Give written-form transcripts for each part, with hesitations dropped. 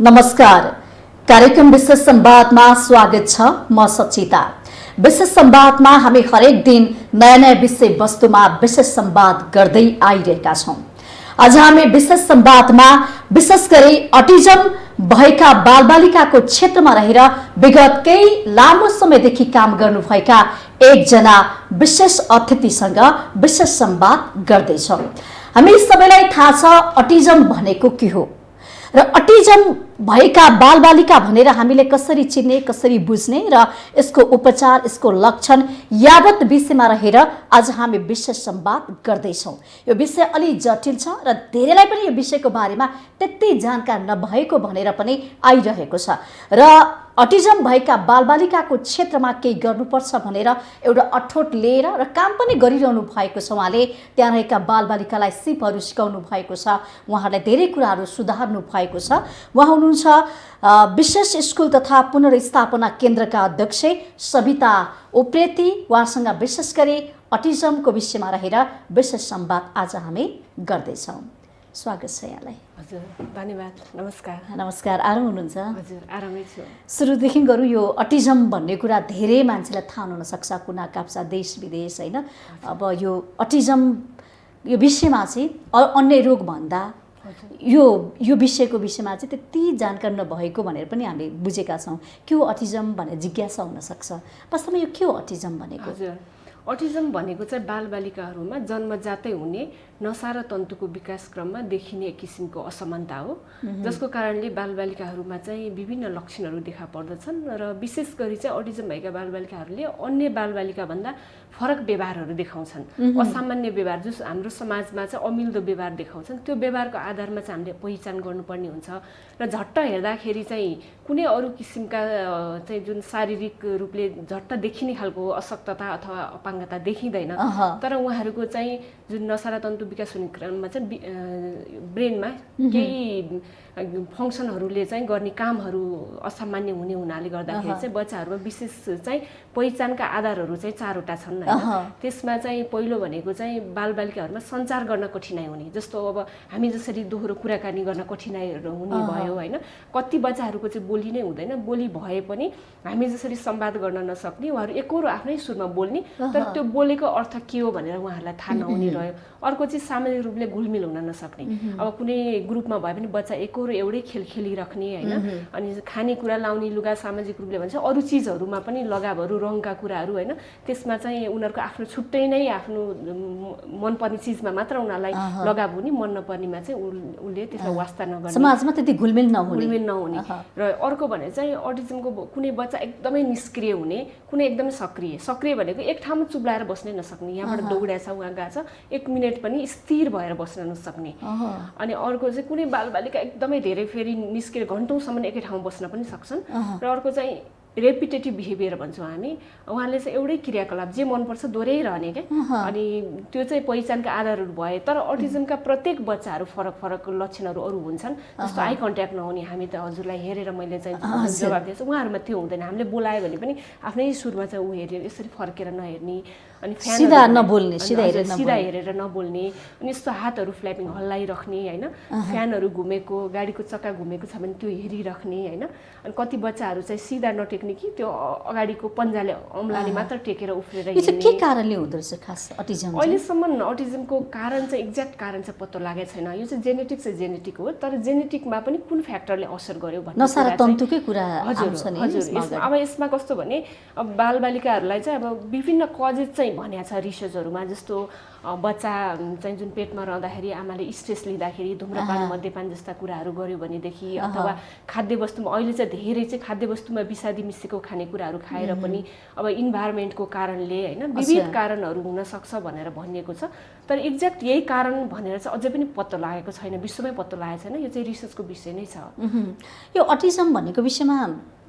नमस्कार। कार्यक्रम विशेष संवादमा स्वागत छ। म सचिता। विशेष संवादमा हामी हरेक दिन नयाँ नयाँ विषय वस्तुमा विशेष संवाद गर्दै आइरहेका छौं। आज हामी विशेष संवादमा विशेष गरी अटिजम भएका बालबालिकाको क्षेत्रमा रहेर विगत केही लामो समयदेखि काम गर्नुभएका एकजना विशेष अतिथिसँग विशेष संवाद गर्दैछौं। हामी सबैलाई थाहा छ अटिजम भनेको के हो र अटिजम भएका बालबालिका भनेर हामीले कसरी चिन्ने, कसरी बुझ्ने र यसको उपचार, यसको लक्षण यावत विषयमा रहेर आज हामी विशेष संवाद गर्दैछौं। यो विषय अलि जटिल छ र धेरैलाई पनि यो विषयको बारेमा त्यति जानकार नभएको भनेर पनि आइरहेको छ र अटिजम भएका बालबालिकाको क्षेत्रमा केही गर्नुपर्छ भनेर एउटा अठोट लिएर र काम पनि गरिरहनु भएको छ। उहाँले त्यहाँ रहेका बालबालिकालाई सिपहरू सिकाउनु भएको छ, उहाँहरूलाई धेरै कुराहरू सुधार्नु भएको छ। उहाँ हुनुहुन्छ विशेष स्कुल तथा पुनर्स्थापना केन्द्रका अध्यक्ष सविता उप्रेती। उहाँसँग विशेष गरी अटिजमको विषयमा रहेर विशेष संवाद आज हामी गर्दैछौँ। स्वागत छ यहाँलाई। हजुर, धन्यवाद। नमस्कार। नमस्कार। आराम हुनुहुन्छ? हजुर, आरामै छु। सुरुदेखि गरौँ। यो अटिजम भन्ने कुरा धेरै मान्छेलाई थाहा हुनसक्छ, कुना काप्चा देश विदेश होइन। अब यो अटिजम यो विषयमा चाहिँ अन्य रोगभन्दा यो विषयको विषयमा चाहिँ त्यति जानकार नभएको भनेर पनि हामीले बुझेका छौँ। के हो अटिजम भनेर जिज्ञासा हुनसक्छ। वास्तवमा यो के हो अटिजम भनेको? हजुर, अटिजम भनेको चाहिँ बालबालिकाहरूमा जन्मजातै हुने नसा र तन्तुको विकास क्रममा देखिने एक किसिमको असमानता हो, जसको कारणले बालबालिकाहरूमा चाहिँ विभिन्न लक्षणहरू देखा पर्दछन् र विशेष गरी चाहिँ अटिजम भएका बालबालिकाहरूले अन्य बालबालिकाभन्दा फरक व्यवहारहरू देखाउँछन्। असामान्य व्यवहार जो हाम्रो समाजमा चाहिँ अमिल्दो व्यवहार देखाउँछन्, त्यो व्यवहारको आधारमा चाहिँ हामीले पहिचान गर्नुपर्ने हुन्छ र झट्ट हेर्दाखेरि चाहिँ कुनै अरू किसिमका चाहिँ जुन शारीरिक रूपले झट्ट देखिने खालको अशक्तता अथवा अपाङ्गता देखिँदैन, तर उहाँहरूको चाहिँ जुन नसा र तन्तु विकास हुने क्रममा चाहिँ ब्रेनमा केही फङ्सनहरूले चाहिँ गर्ने कामहरू असामान्य हुने हुनाले गर्दाखेरि चाहिँ बच्चाहरूमा विशेष चाहिँ पहिचानका आधारहरू चाहिँ चारवटा छन् हैन। त्यसमा चाहिँ पहिलो भनेको चाहिँ बालबालिकाहरूमा सञ्चार गर्न कठिनाइ हुने, जस्तो अब हामी जसरी दोहोरो कुराकानी गर्न कठिनाइहरू हुने भयो हैन। कति बच्चाहरूको चाहिँ बोली नै हुँदैन, बोली भए पनि हामी जसरी संवाद गर्न नसक्ने, उहाँहरू एकहोरो आफ्नै सुरमा बोल्ने, तर त्यो बोलेको अर्थ के हो भनेर उहाँहरूलाई थाहा नहुने रह्यो। अर्को चाहिँ सामाजिक रूपले घुलमिल हुन नसक्ने। अब कुनै ग्रुपमा भए पनि बच्चा एकहोरो एउटै खेल खेलिराख्ने हैन। अनि खानेकुरा, लाउने लुगा, सामाजिक रूपले भन्छ अरू चिजहरूमा पनि लगावहरू, रङका कुराहरू हैन, त्यसमा चाहिँ उनीहरूको आफ्नो छुट्टै नै आफ्नो मनपर्ने चिजमा मात्र उनीहरूलाई लगाव हुने, मन नपर्नेमा चाहिँ उसले त्यसलाई वास्ता नगर्ने, समाजमा त्यति घुलमिल नहुने। र अर्को भने चाहिँ अटिजमको कुनै बच्चा एकदमै निष्क्रिय हुने, कुनै एकदमै सक्रिय भनेको एक ठाउँमा चुब्लाएर बस्नै नसक्ने, यहाँबाट दौड्याछ उहाँ गएछ, एक मिनट पनि स्थिर भएर बस्न नसक्ने। अनि अर्को चाहिँ कुनै बालबालिका एकदमै धेरै फेरि निस्केर घन्टौँसम्म एकै ठाउँमा बस्न पनि सक्छन्। र अर्को चाहिँ रेपिटेटिभ बिहेभियर भन्छौँ हामी, उहाँले चाहिँ एउटै क्रियाकलाप जे मनपर्छ दोहोऱ्याइरहने क्या। अनि त्यो चाहिँ पहिचानका आधारहरू भए, तर अटिजमका प्रत्येक बच्चाहरू फरक फरक लक्षणहरू अरू हुन्छन्। जस्तो आई कन्ट्याक्ट नहुने, हामी त हजुरलाई हेरेर मैले चाहिँ जवाब दिएछु, उहाँहरूमा त्यो हुँदैन। हामीले बोलायो भने पनि आफ्नै सुरमा चाहिँ ऊ हेरेर यसरी फर्केर नहेर्ने, अनि सिधा नबोल्ने, सिधा हेरेर नबोल्ने, अनि यस्तो हातहरू फ्ल्यापिङ हल्लाइराख्ने हैन। फ्यानहरू घुमेको, गाडीको चक्का घुमेको छ भने त्यो हेरिराख्ने हैन। अनि कति बच्चाहरू चाहिँ सिधा नटेक्ने कि त्यो अगाडिको पन्जाले अम्लाले मात्र टेकेर उफ्रेर हिँड्ने। यो चाहिँ के कारणले हुँदो रहेछ खास अटिजम? अहिलेसम्म अटिजमको कारण चाहिँ एक्ज्याक्ट कारण चाहिँ पत्तो लागेको छैन। यो चाहिँ जेनेटिक हो, तर जेनेटिकमा पनि कुन फ्याक्टरले असर गर्यो भन्ने नसा र तन्तुकै कुरा आउँछ नि। अब यसमा कस्तो भने अब बालबालिकाहरूलाई चाहिँ अब विभिन्न कजेज चाहिँ भनिएको छ रिसर्चहरूमा, जस्तो बच्चा चाहिँ जुन पेटमा रहँदाखेरि आमाले स्ट्रेस लिँदाखेरि धुम्रपान, मद्यपान जस्ता कुराहरू गर्यो भनेदेखि, अथवा खाद्य वस्तुमा अहिले चाहिँ धेरै चाहिँ खाद्य वस्तुमा विषादी मिसिएको खानेकुराहरू खाएर पनि अब इन्भाइरोमेन्टको कारणले हैन विविध कारणहरू हुन सक्छ भनेर भनिएको छ। तर एक्ज्याक्ट यही कारण भनेर चाहिँ अझै पनि पत्तो लागेको छैन, विश्वमै पत्तो लागेको छैन। यो चाहिँ रिसर्चको विषय नै छ। यो अटिजम भनेको विषयमा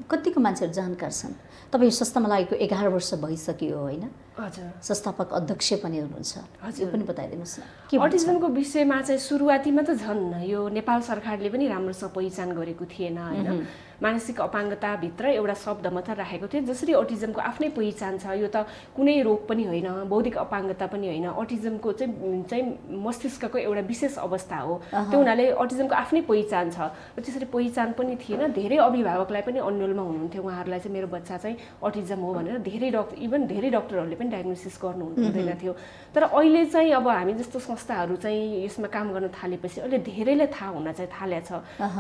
कतिको मान्छेहरू जानकार छन्? तपाईँ संस्थामा लागेको 11 वर्ष भइसक्यो होइन? हजुर, संस्थापक अध्यक्ष पनि हुनुहुन्छ। हजुर पनि बताइदिनुहोस् न। अटिजमको विषयमा चाहिँ सुरुवातीमा त झन् यो नेपाल सरकारले पनि राम्रोसँग पहिचान गरेको थिएन हैन। मानसिक अपाङ्गताभित्र एउटा शब्द मात्र राखेको थिएँ। जसरी अटिजमको आफ्नै पहिचान छ, यो त कुनै रोग पनि होइन, बौद्धिक अपाङ्गता पनि होइन, अटिजमको चाहिँ मस्तिष्कको एउटा विशेष अवस्था हो। त्यो हुनाले अटिजमको आफ्नै पहिचान छ। त्यसरी पहिचान पनि थिएन। धेरै अभिभावकलाई पनि अन्यलमा हुनुहुन्थ्यो, उहाँहरूलाई चाहिँ मेरो बच्चा चाहिँ अटिजम हो भनेर धेरै डक्टरहरूले पनि डायग्नोसिस गर्नु हुँदैन थियो। तर अहिले चाहिँ अब हामी जस्तो संस्थाहरू चाहिँ यसमा काम गर्न थालेपछि अहिले धेरैलाई थाहा हुन चाहिँ थालेको छ।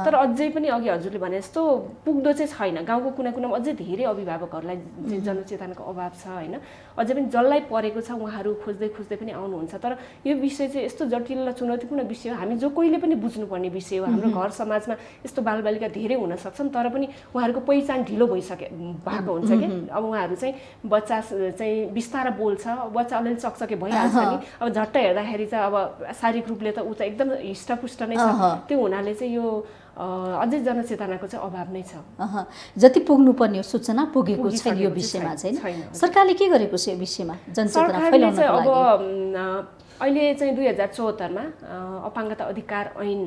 तर अझै पनि अघि हजुरले भने जस्तो पुग्दो चाहिँ छैन। गाउँको कुना कुनामा अझै धेरै अभिभावकहरूलाई जनचेतनाको अभाव छ होइन। अझै पनि जसलाई परेको छ उहाँहरू खोज्दै पनि आउनुहुन्छ। तर यो विषय चाहिँ यस्तो जटिल र चुनौतीपूर्ण विषय हो, हामी जो कोहीले पनि बुझ्नुपर्ने विषय हो। हाम्रो घर समाजमा यस्तो बालबालिका धेरै हुन सक्छन्, तर पनि उहाँहरूको पहिचान ढिलो भएको हुन्छ कि। अब उहाँहरू चाहिँ बच्चा चाहिँ बिस्तारै बोल्छ, बच्चा अलिअलि चकचके भइहाल्छ नि। अब झट्ट हेर्दाखेरि चाहिँ अब शारीरिक रूपले त ऊ त एकदम हिष्टपुष्ट नै छ। त्यो हुनाले चाहिँ यो अझै जनचेतनाको चाहिँ अभाव नै छ। जति पुग्नुपर्ने हो सूचना पुगेको छैन यो विषयमा चाहिँ। सरकारले के गरेको छ यो विषयमा जनचेतना फैलाउनको लागि? अब अहिले चाहिँ 2074 मा अपाङ्गता अधिकार ऐन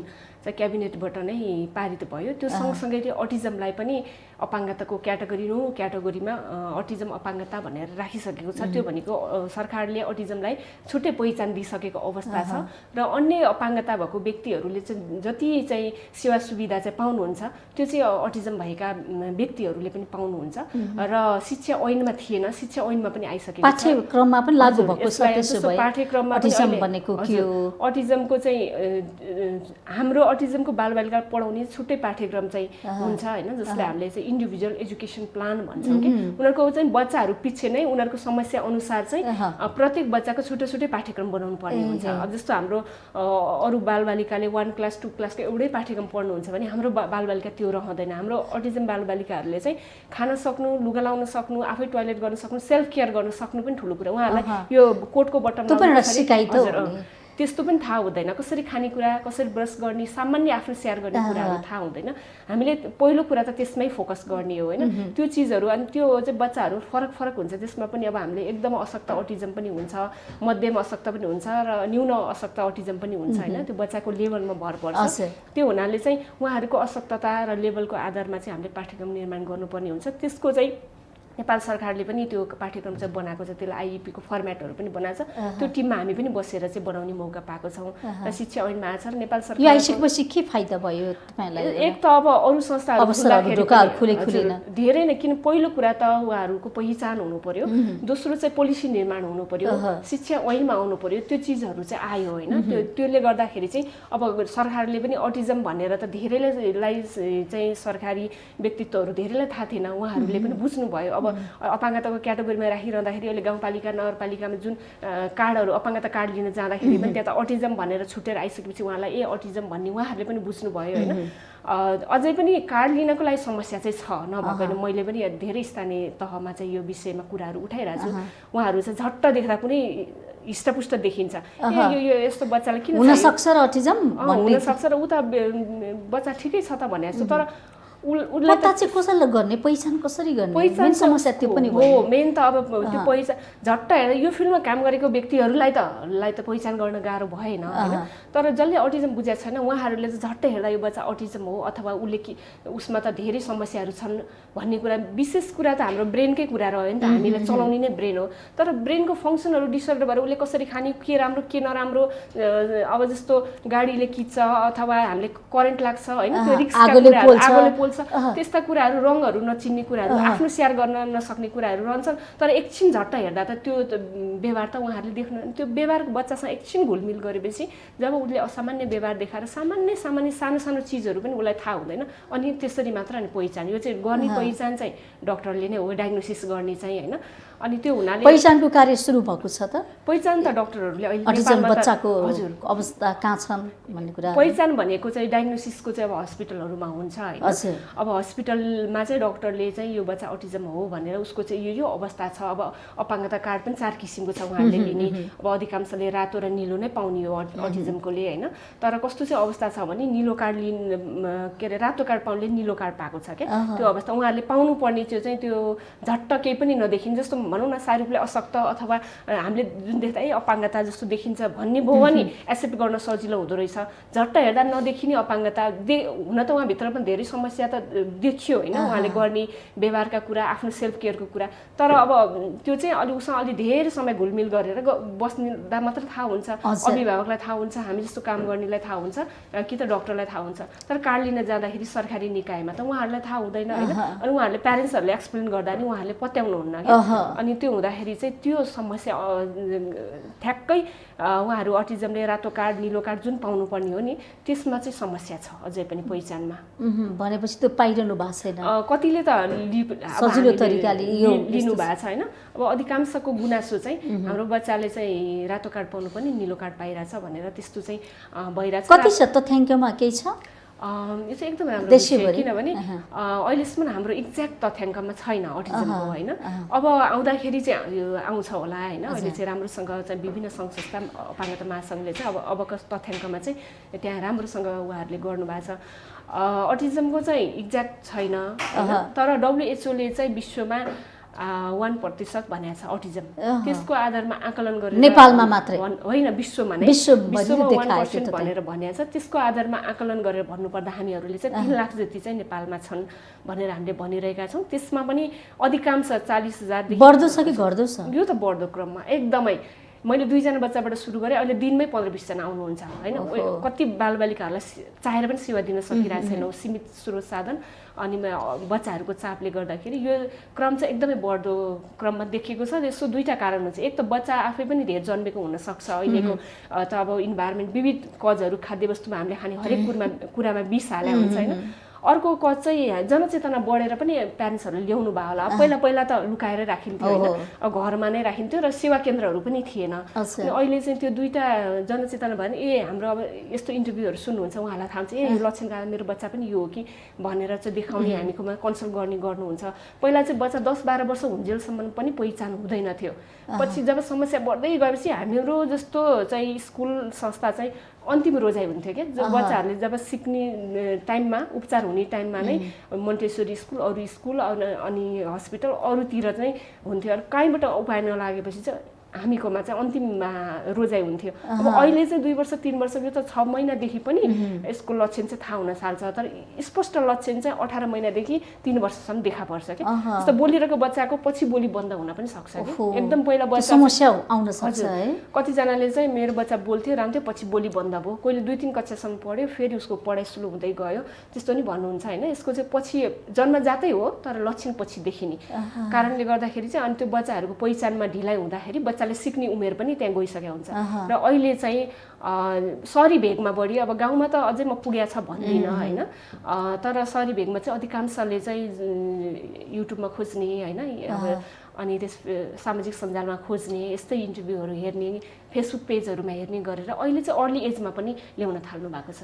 चाहिँ क्याबिनेटबाट नै पारित भयो। त्यो सँगसँगै त्यो अटिजमलाई पनि अपाङ्गताको क्याटेगोरीमा अटिजम अपाङ्गता भनेर राखिसकेको छ। त्यो भनेको सरकारले अटिजमलाई छुट्टै पहिचान दिइसकेको अवस्था छ र अन्य अपाङ्गता भएको व्यक्तिहरूले चाहिँ जति चाहिँ सेवा सुविधा चाहिँ पाउनुहुन्छ त्यो चाहिँ अटिजम भएका व्यक्तिहरूले पनि पाउनुहुन्छ। र शिक्षा ऐनमा थिएन, शिक्षा ऐनमा पनि आइसकेको छ। पाठ्यक्रममा पनि लागू भएको छ। त्यसो भए पाठ्यक्रममा अटिजम भनेको के हो? अटिजमको चाहिँ हाम्रो अटिजमको बालबालिका पढाउने छुट्टै पाठ्यक्रम चाहिँ हुन्छ होइन, जसले हामीले चाहिँ इन्डिभिजुअल एजुकेसन प्लान भन्छौँ कि। उनीहरूको चाहिँ बच्चाहरू पछि नै उनीहरूको समस्या अनुसार चाहिँ प्रत्येक बच्चाको छुट्टै छुट्टै पाठ्यक्रम बनाउनु पर्ने हुन्छ। अब जस्तो हाम्रो अरू बालबालिकाले 1 क्लास 2 क्लासको एउटै पाठ्यक्रम पढ्नुहुन्छ भने हाम्रो बालबालिका त्यो रहँदैन। हाम्रो अटिजम बालबालिकाहरूले चाहिँ खान सक्नु, लुगा लाउन सक्नु, आफै टोयलेट गर्न सक्नु, सेल्फ केयर गर्न सक्नु पनि ठुलो कुरा। उहाँहरूलाई यो कोटको बटममा त्यस्तो पनि थाहा हुँदैन। कसरी खानेकुरा, कसरी ब्रस गर्ने, सामान्य आफ्नो स्याहार गर्ने कुराहरू थाहा हुँदैन। हामीले पहिलो कुरा त त्यसमै फोकस गर्ने हो होइन। त्यो चिजहरू अनि त्यो चाहिँ बच्चाहरू फरक हुन्छ। त्यसमा पनि अब हामीले एकदम अशक्त अटिजम पनि हुन्छ, मध्यम अशक्त पनि हुन्छ र न्यून अशक्त अटिजम पनि हुन्छ होइन। त्यो बच्चाको लेभलमा भर पर्छ। त्यो हुनाले चाहिँ उहाँहरूको अशक्तता र लेभलको आधारमा चाहिँ हामीले पाठ्यक्रम निर्माण गर्नुपर्ने हुन्छ। त्यसको चाहिँ नेपाल सरकारले पनि त्यो पाठ्यक्रम चाहिँ बनाएको छ। त्यसलाई आइइपीको फर्मेटहरू पनि बनाएको छ। त्यो टिममा हामी पनि बसेर चाहिँ बनाउने मौका पाएको छौँ र शिक्षा ऐनमा आएको छ। र नेपाल सरकार यो आइसकेपछि के फाइदा भयो तपाईलाई? एक त अब अरू संस्थाहरू खुलेन धेरै नै, किन पहिलो कुरा त उहाँहरूको पहिचान हुनु पर्यो, दोस्रो चाहिँ पोलिसी निर्माण हुनु पर्यो, शिक्षा ऐनमा आउनु पर्यो। त्यो चिजहरू चाहिँ आयो होइन। त्यसले गर्दाखेरि चाहिँ अब सरकारले पनि अटिजम भनेर त धेरैलाई चाहिँ सरकारी व्यक्तित्वहरू धेरैलाई थाहा थिएन, उहाँहरूले पनि बुझ्नुभयो। अब अपाङ्गताको क्याटेगोरीमा राखिरहँदाखेरि अहिले गाउँपालिका नगरपालिकामा जुन कार्डहरू अपाङ्गता कार्ड लिन जाँदाखेरि पनि त्यहाँ त अटिजम भनेर छुटेर आइसकेपछि उहाँलाई अटिजम भन्ने उहाँहरूले पनि बुझ्नुभयो होइन। अझै पनि कार्ड लिनको लागि समस्या चाहिँ छ, नभएको होइन। मैले पनि धेरै स्थानीय तहमा चाहिँ यो विषयमा कुराहरू उठाइरहेको छु। उहाँहरू चाहिँ झट्ट देख्दा कुनै हिष्टपुष्ट देखिन्छ, यो यस्तो बच्चालाई किन हुनसक्छ र अटिजम हुनसक्छ र ऊ त बच्चा ठिकै छ त भने जस्तो। तर पत्ता चाहिँ कसैले गर्ने, पहिचान कसरी गर्ने? मेन समस्या त्यो पनि हो। मेन त अब त्यो पहिचान झट्ट हेर्दा यो फिल्डमा काम गरेको व्यक्तिहरूलाई त पहिचान गर्न गाह्रो भएन होइन। तर जसले अटिजम बुझेको छैन उहाँहरूले चाहिँ झट्ट हेर्दा यो बच्चा अटिजम हो अथवा उसले कि उसमा त धेरै समस्याहरू छन् भन्ने कुरा। विशेष कुरा त हाम्रो ब्रेनकै कुरा रह्यो नि त, हामीले चलाउने नै ब्रेन हो। तर ब्रेनको फङ्सनहरू डिसअर्डर भएर उसले कसरी खाने, के राम्रो के नराम्रो, अब जस्तो गाडीले खिच्छ अथवा हामीले करेन्ट लाग्छ होइन, त्यो रिस्कका कुराहरू, आगोले पोल्छ, त्यस्ता कुराहरू, रङहरू नचिन्ने कुराहरू, आफ्नो स्याहार गर्न नसक्ने कुराहरू रहन्छन्। तर एकछिन झट्ट हेर्दा त त्यो व्यवहार त उहाँहरूले देख्नु, त्यो व्यवहार बच्चासँग एकछिन घुलमिल गरेपछि जब उसले असामान्य व्यवहार देखाएर सामान्य सानो सानो चिजहरू पनि उसलाई थाहा हुँदैन, अनि त्यसरी मात्र अनि पहिचान, यो चाहिँ गर्ने पहिचान चाहिँ डक्टरले नै हो, डायग्नोसिस गर्ने चाहिँ होइन। अनि त्यो हुनाले पहिचानको कार्य सुरु भएको छ त? पहिचान त डक्टरहरूले अहिले अटिजम बच्चाको अवस्था कहाँ छन् भन्ने कुरा। पहिचान भनेको चाहिँ डायग्नोसिसको चाहिँ अब हस्पिटलहरूमा हुन्छ होइन। अब हस्पिटलमा चाहिँ डक्टरले चाहिँ यो बच्चा अटिजम हो भनेर उसको चाहिँ यो अवस्था छ। अब अपाङ्गता कार्ड पनि 4 किसिमको छ उहाँहरूले लिने। अब अधिकांशले रातो र निलो नै पाउने हो अटिजमकोले होइन। तर कस्तो चाहिँ अवस्था छ भने निलो कार्ड के अरे रातो कार्ड पाउनेले निलो कार्ड पाएको छ क्या, त्यो अवस्था। उहाँहरूले पाउनुपर्ने त्यो चाहिँ त्यो झट्ट केही पनि नदेखिन् जस्तो भनौँ न शारीरिक रूपले अशक्त अथवा हामीले जुन देख्दा अपाङ्गता जस्तो देखिन्छ भन्ने भयो भने एक्सेप्ट गर्न सजिलो हुँदो रहेछ। झट्ट हेर्दा नदेखिने अपाङ्गता हुन त उहाँभित्र पनि धेरै समस्या त देखियो होइन, उहाँले गर्ने व्यवहारका कुरा, आफ्नो सेल्फ केयरको कुरा। तर अब त्यो चाहिँ उसँग अलि धेरै समय घुलमिल गरेर बस्दा मात्र थाहा हुन्छ, अभिभावकलाई थाहा हुन्छ, हामी जस्तो काम गर्नेलाई थाहा हुन्छ कि त डक्टरलाई थाहा हुन्छ। तर कार्ड लिन जाँदाखेरि सरकारी निकायमा त उहाँहरूलाई थाहा हुँदैन होइन, अनि उहाँहरूले प्यारेन्ट्सहरूले एक्सप्लेन गर्दा नि उहाँहरूले पत्याउनुहुन्न क्या। अनि त्यो हुँदाखेरि चाहिँ त्यो समस्या ठ्याक्कै उहाँहरू अटिजमले रातो कार्ड निलो कार्ड जुन पाउनुपर्ने हो नि त्यसमा चाहिँ समस्या छ अझै पनि पहिचानमा। भनेपछि त्यो पाइरहनु भएको छैन, कतिले त सजिलो तरिकाले लिनु भएको छ होइन। अब अधिकांशको गुनासो चाहिँ हाम्रो बच्चाले चाहिँ रातो कार्ड पाउनुपर्ने निलो कार्ड पाइरहेछ भनेर त्यस्तो चाहिँ भइरहेछ। कति छ तथ्याङ्कमा केही छ? यो चाहिँ एकदम राम्रो विषय, किनभने अहिलेसम्म हाम्रो एक्ज्याक्ट तथ्याङ्कमा छैन अटिजमको होइन। अब आउँदाखेरि चाहिँ यो आउँछ होला होइन। अहिले चाहिँ राम्रोसँग चाहिँ विभिन्न सङ्घ संस्था अपाङ्गता महासङ्घले चाहिँ अबको तथ्याङ्कमा चाहिँ त्यहाँ राम्रोसँग उहाँहरूले गर्नुभएको छ। अटिजमको चाहिँ एक्ज्याक्ट छैन, तर WHO ले चाहिँ विश्वमा 1% भनेको छ अटिजम। त्यसको आधारमा आकलन गरेर नेपालमा मात्रै होइन, विश्वमा नै 1% भनेर भनेको छ। त्यसको आधारमा आकलन गरेर भन्नुपर्दा हामीहरूले चाहिँ 3 लाख जति चाहिँ नेपालमा छन् भनेर हामीले भनिरहेका छौँ। त्यसमा पनि अधिकांश 40,000 बढ्दो छ कि घट्दो छ? यो त बढ्दो क्रममा एकदमै। मैले 2 जना बच्चाबाट सुरु गरेँ, अहिले दिनमै 15-20 जना आउनुहुन्छ होइन। कति बालबालिकाहरूलाई चाहेर पनि सेवा दिन सकिरहेको छैनौँ, सीमित स्रोत साधन अनि बच्चाहरूको चापले गर्दाखेरि यो क्रम चाहिँ एकदमै बढ्दो क्रममा देखिएको छ। यसो 2टा कारण हुन्छ। एक त बच्चा आफै पनि धेरै जन्मेको हुनसक्छ, अहिलेको त अब इन्भाइरोमेन्ट विविध कजहरू खाद्यवस्तुमा हामीले खाने हरेक कुरामा विष हाले हुन्छ होइन। अर्को कज चाहिँ जनचेतना बढेर पनि प्यारेन्ट्सहरूले ल्याउनु भयो होला। पहिला त लुकाएर राखिन्थ्यो होइन, घरमा नै राखिन्थ्यो र सेवा केन्द्रहरू पनि थिएन। अहिले चाहिँ त्यो 2टा जनचेतना भयो भने हाम्रो अब यस्तो इन्टरभ्यूहरू सुन्नुहुन्छ उहाँलाई थाहा हुन्छ लक्षणका मेरो बच्चा पनि यो हो कि भनेर चाहिँ देखाउने हामीकोमा कन्सल्ट गर्नुहुन्छ। पहिला चाहिँ बच्चा 10-12 वर्ष हुन्जेलसम्म पनि पहिचान हुँदैन थियो। पछि जब समस्या बढ्दै गएपछि हाम्रो जस्तो चाहिँ स्कुल संस्था चाहिँ अन्तिम रोजाइ हुन्थ्यो क्या। बच्चाहरूले जब सिक्ने टाइममा, उपचार हुने टाइममा नै मोन्टेसरी स्कुल, अरू स्कुल अनि हस्पिटल अरूतिर चाहिँ हुन्थ्यो। कहीँबाट उपाय नलागेपछि चाहिँ हामीकोमा चाहिँ अन्तिममा रोजाइ हुन्थ्यो। अब अहिले चाहिँ 2 वर्ष 3 वर्ष यो त 6 महिनादेखि पनि यसको लक्षण चाहिँ थाहा हुन थाल्छ। तर स्पष्ट लक्षण चाहिँ 18 महिनादेखि 3 वर्षसम्म देखा पर्छ क्या। जस्तो बोलिरहेको बच्चाको पछि बोली बन्द हुन पनि सक्छ कि एकदम पहिला बच्चा समस्या आउन सक्छ है। कतिजनाले चाहिँ मेरो बच्चा बोल्थ्यो राम्थ्यो, पछि बोली बन्द भयो, कोहीले 2-3 कक्षासम्म पढ्यो फेरि उसको पढाइ सुरु हुँदै गयो, त्यस्तो नि भन्नुहुन्छ होइन। यसको चाहिँ पछि जन्मजातै हो तर लक्षण पछि देखिने कारणले गर्दाखेरि चाहिँ अनि त्यो बच्चाहरूको पहिचानमा ढिलाइ हुँदाखेरि बच्चाले सिक्ने उमेर पनि त्यहाँ गइसकेको हुन्छ। र अहिले चाहिँ सहरी भेगमा बढी, अब गाउँमा त अझै म पुगेको छ भन्दिनँ होइन, तर सहरी भेगमा चाहिँ अधिकांशले चाहिँ युट्युबमा खोज्ने होइन, अनि त्यस सामाजिक सञ्जालमा खोज्ने, यस्तै इन्टरभ्यूहरू हेर्ने, फेसबुक पेजहरूमा हेर्ने गरेर अहिले चाहिँ अर्ली एजमा पनि ल्याउन थाल्नु भएको छ।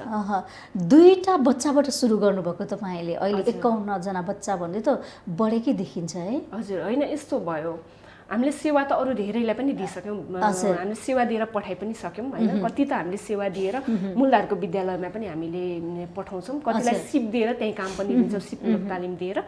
2टा बच्चाबाट सुरु गर्नुभएको तपाईँले, अहिले 51 जना बच्चा भन्दै त बढेकै देखिन्छ है। हजुर होइन, यस्तो भयो हामीले सेवा त अरू धेरैलाई पनि दिइसक्यौँ, हामीले सेवा दिएर पठाइ पनि सक्यौँ होइन। कति त हामीले सेवा दिएर मूलधारको विद्यालयमा पनि हामीले पठाउँछौँ, कतिलाई सिप दिएर त्यहीँ काम पनि दिन्छौँ, सिपमूलक तालिम दिएर।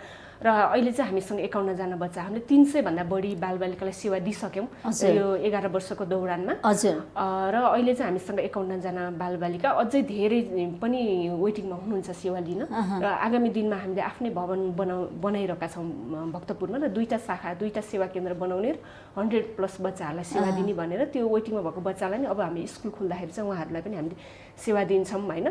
र अहिले चाहिँ हामीसँग 51 जना बच्चा, हामीले 300 भन्दा बढी बालबालिकालाई सेवा दिइसक्यौँ यो 11 वर्षको दौरानमा। र अहिले चाहिँ हामीसँग 51 जना बालबालिका अझै धेरै पनि वेटिङमा हुनुहुन्छ सेवा लिन। र आगामी दिनमा हामीले आफ्नै भवन बनाइरहेका छौँ भक्तपुरमा, र 2टा शाखा 2टा सेवा केन्द्र बनाउने, 100+ बच्चाहरूलाई सेवा दिने भनेर। त्यो वेटिङमा भएको बच्चालाई नि अब हामी स्कुल खोल्दाखेरि चाहिँ उहाँहरूलाई पनि हामीले सेवा दिन्छौँ होइन।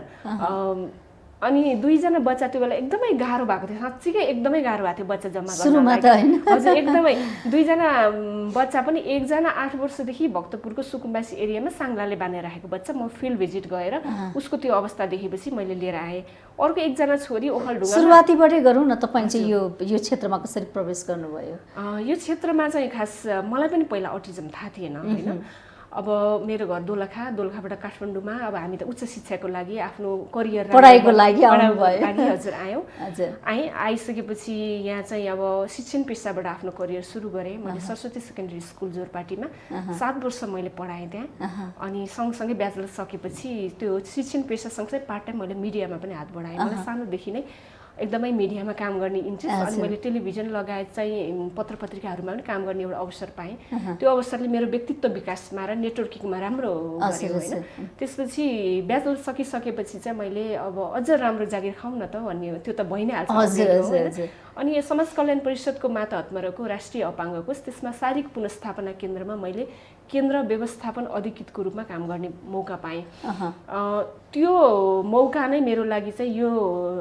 अनि 2 जना बच्चा त्यो बेला एकदमै गाह्रो भएको थियो, साँच्चीकै एकदमै गाह्रो भएको थियो बच्चा जम्मा गर्न। हजुर एकदमै 2 जना बच्चा पनि, 1 जना 8 वर्षदेखि भक्तपुरको सुकुम्बासी एरियामा साङ्लाले बाँधेर राखेको बच्चा, म फिल्ड भिजिट गएर उसको त्यो अवस्था देखेपछि मैले लिएर आएँ। अर्को 1 जना छोरी ओखलढुङ्गा। सुरुवातीबाटै गरौँ न, तपाईँ चाहिँ यो क्षेत्रमा कसरी प्रवेश गर्नुभयो? यो क्षेत्रमा चाहिँ खास मलाई पनि पहिला अटिजम थाहा थिएन होइन। अब मेरो घर दोलखाबाट काठमाडौँमा अब हामी त उच्च शिक्षाको लागि आफ्नो करियर पढाइको लागि हजुर आइसकेपछि यहाँ चाहिँ अब शिक्षण पेसाबाट आफ्नो करियर सुरु गरेँ। मैले सरस्वती सेकेन्डरी स्कुल जोरपाटीमा 7 वर्ष मैले पढाएँ त्यहाँ। अनि सँगसँगै ब्याचलर सकेपछि त्यो शिक्षण पेसा सँगसँगै पार्ट टाइम मैले मिडियामा पनि हात बढाएँ। मलाई सानोदेखि नै एकदमै मिडियामा काम गर्ने इन्ट्रेस्ट, अनि मैले टेलिभिजन लगायत चाहिँ पत्र पत्रिकाहरूमा पनि काम गर्ने एउटा अवसर पाएँ। त्यो अवसरले मेरो व्यक्तित्व विकासमा र नेटवर्किङमा राम्रो गर्यो होइन। त्यसपछि ब्याचलर सकिसकेपछि चाहिँ मैले अब अझ राम्रो जागिर खाउँ न त भन्ने, त्यो त भइ नै हाल्छ। अनि समाज कल्याण परिषदको माता हतमरको राष्ट्रिय अपाङ्ग कोष, त्यसमा शारीरिक पुनर्स्थापना केन्द्रमा मैले केन्द्र व्यवस्थापन अधिकृतको रूपमा काम गर्ने मौका पाएँ। त्यो मौका नै मेरो लागि चाहिँ यो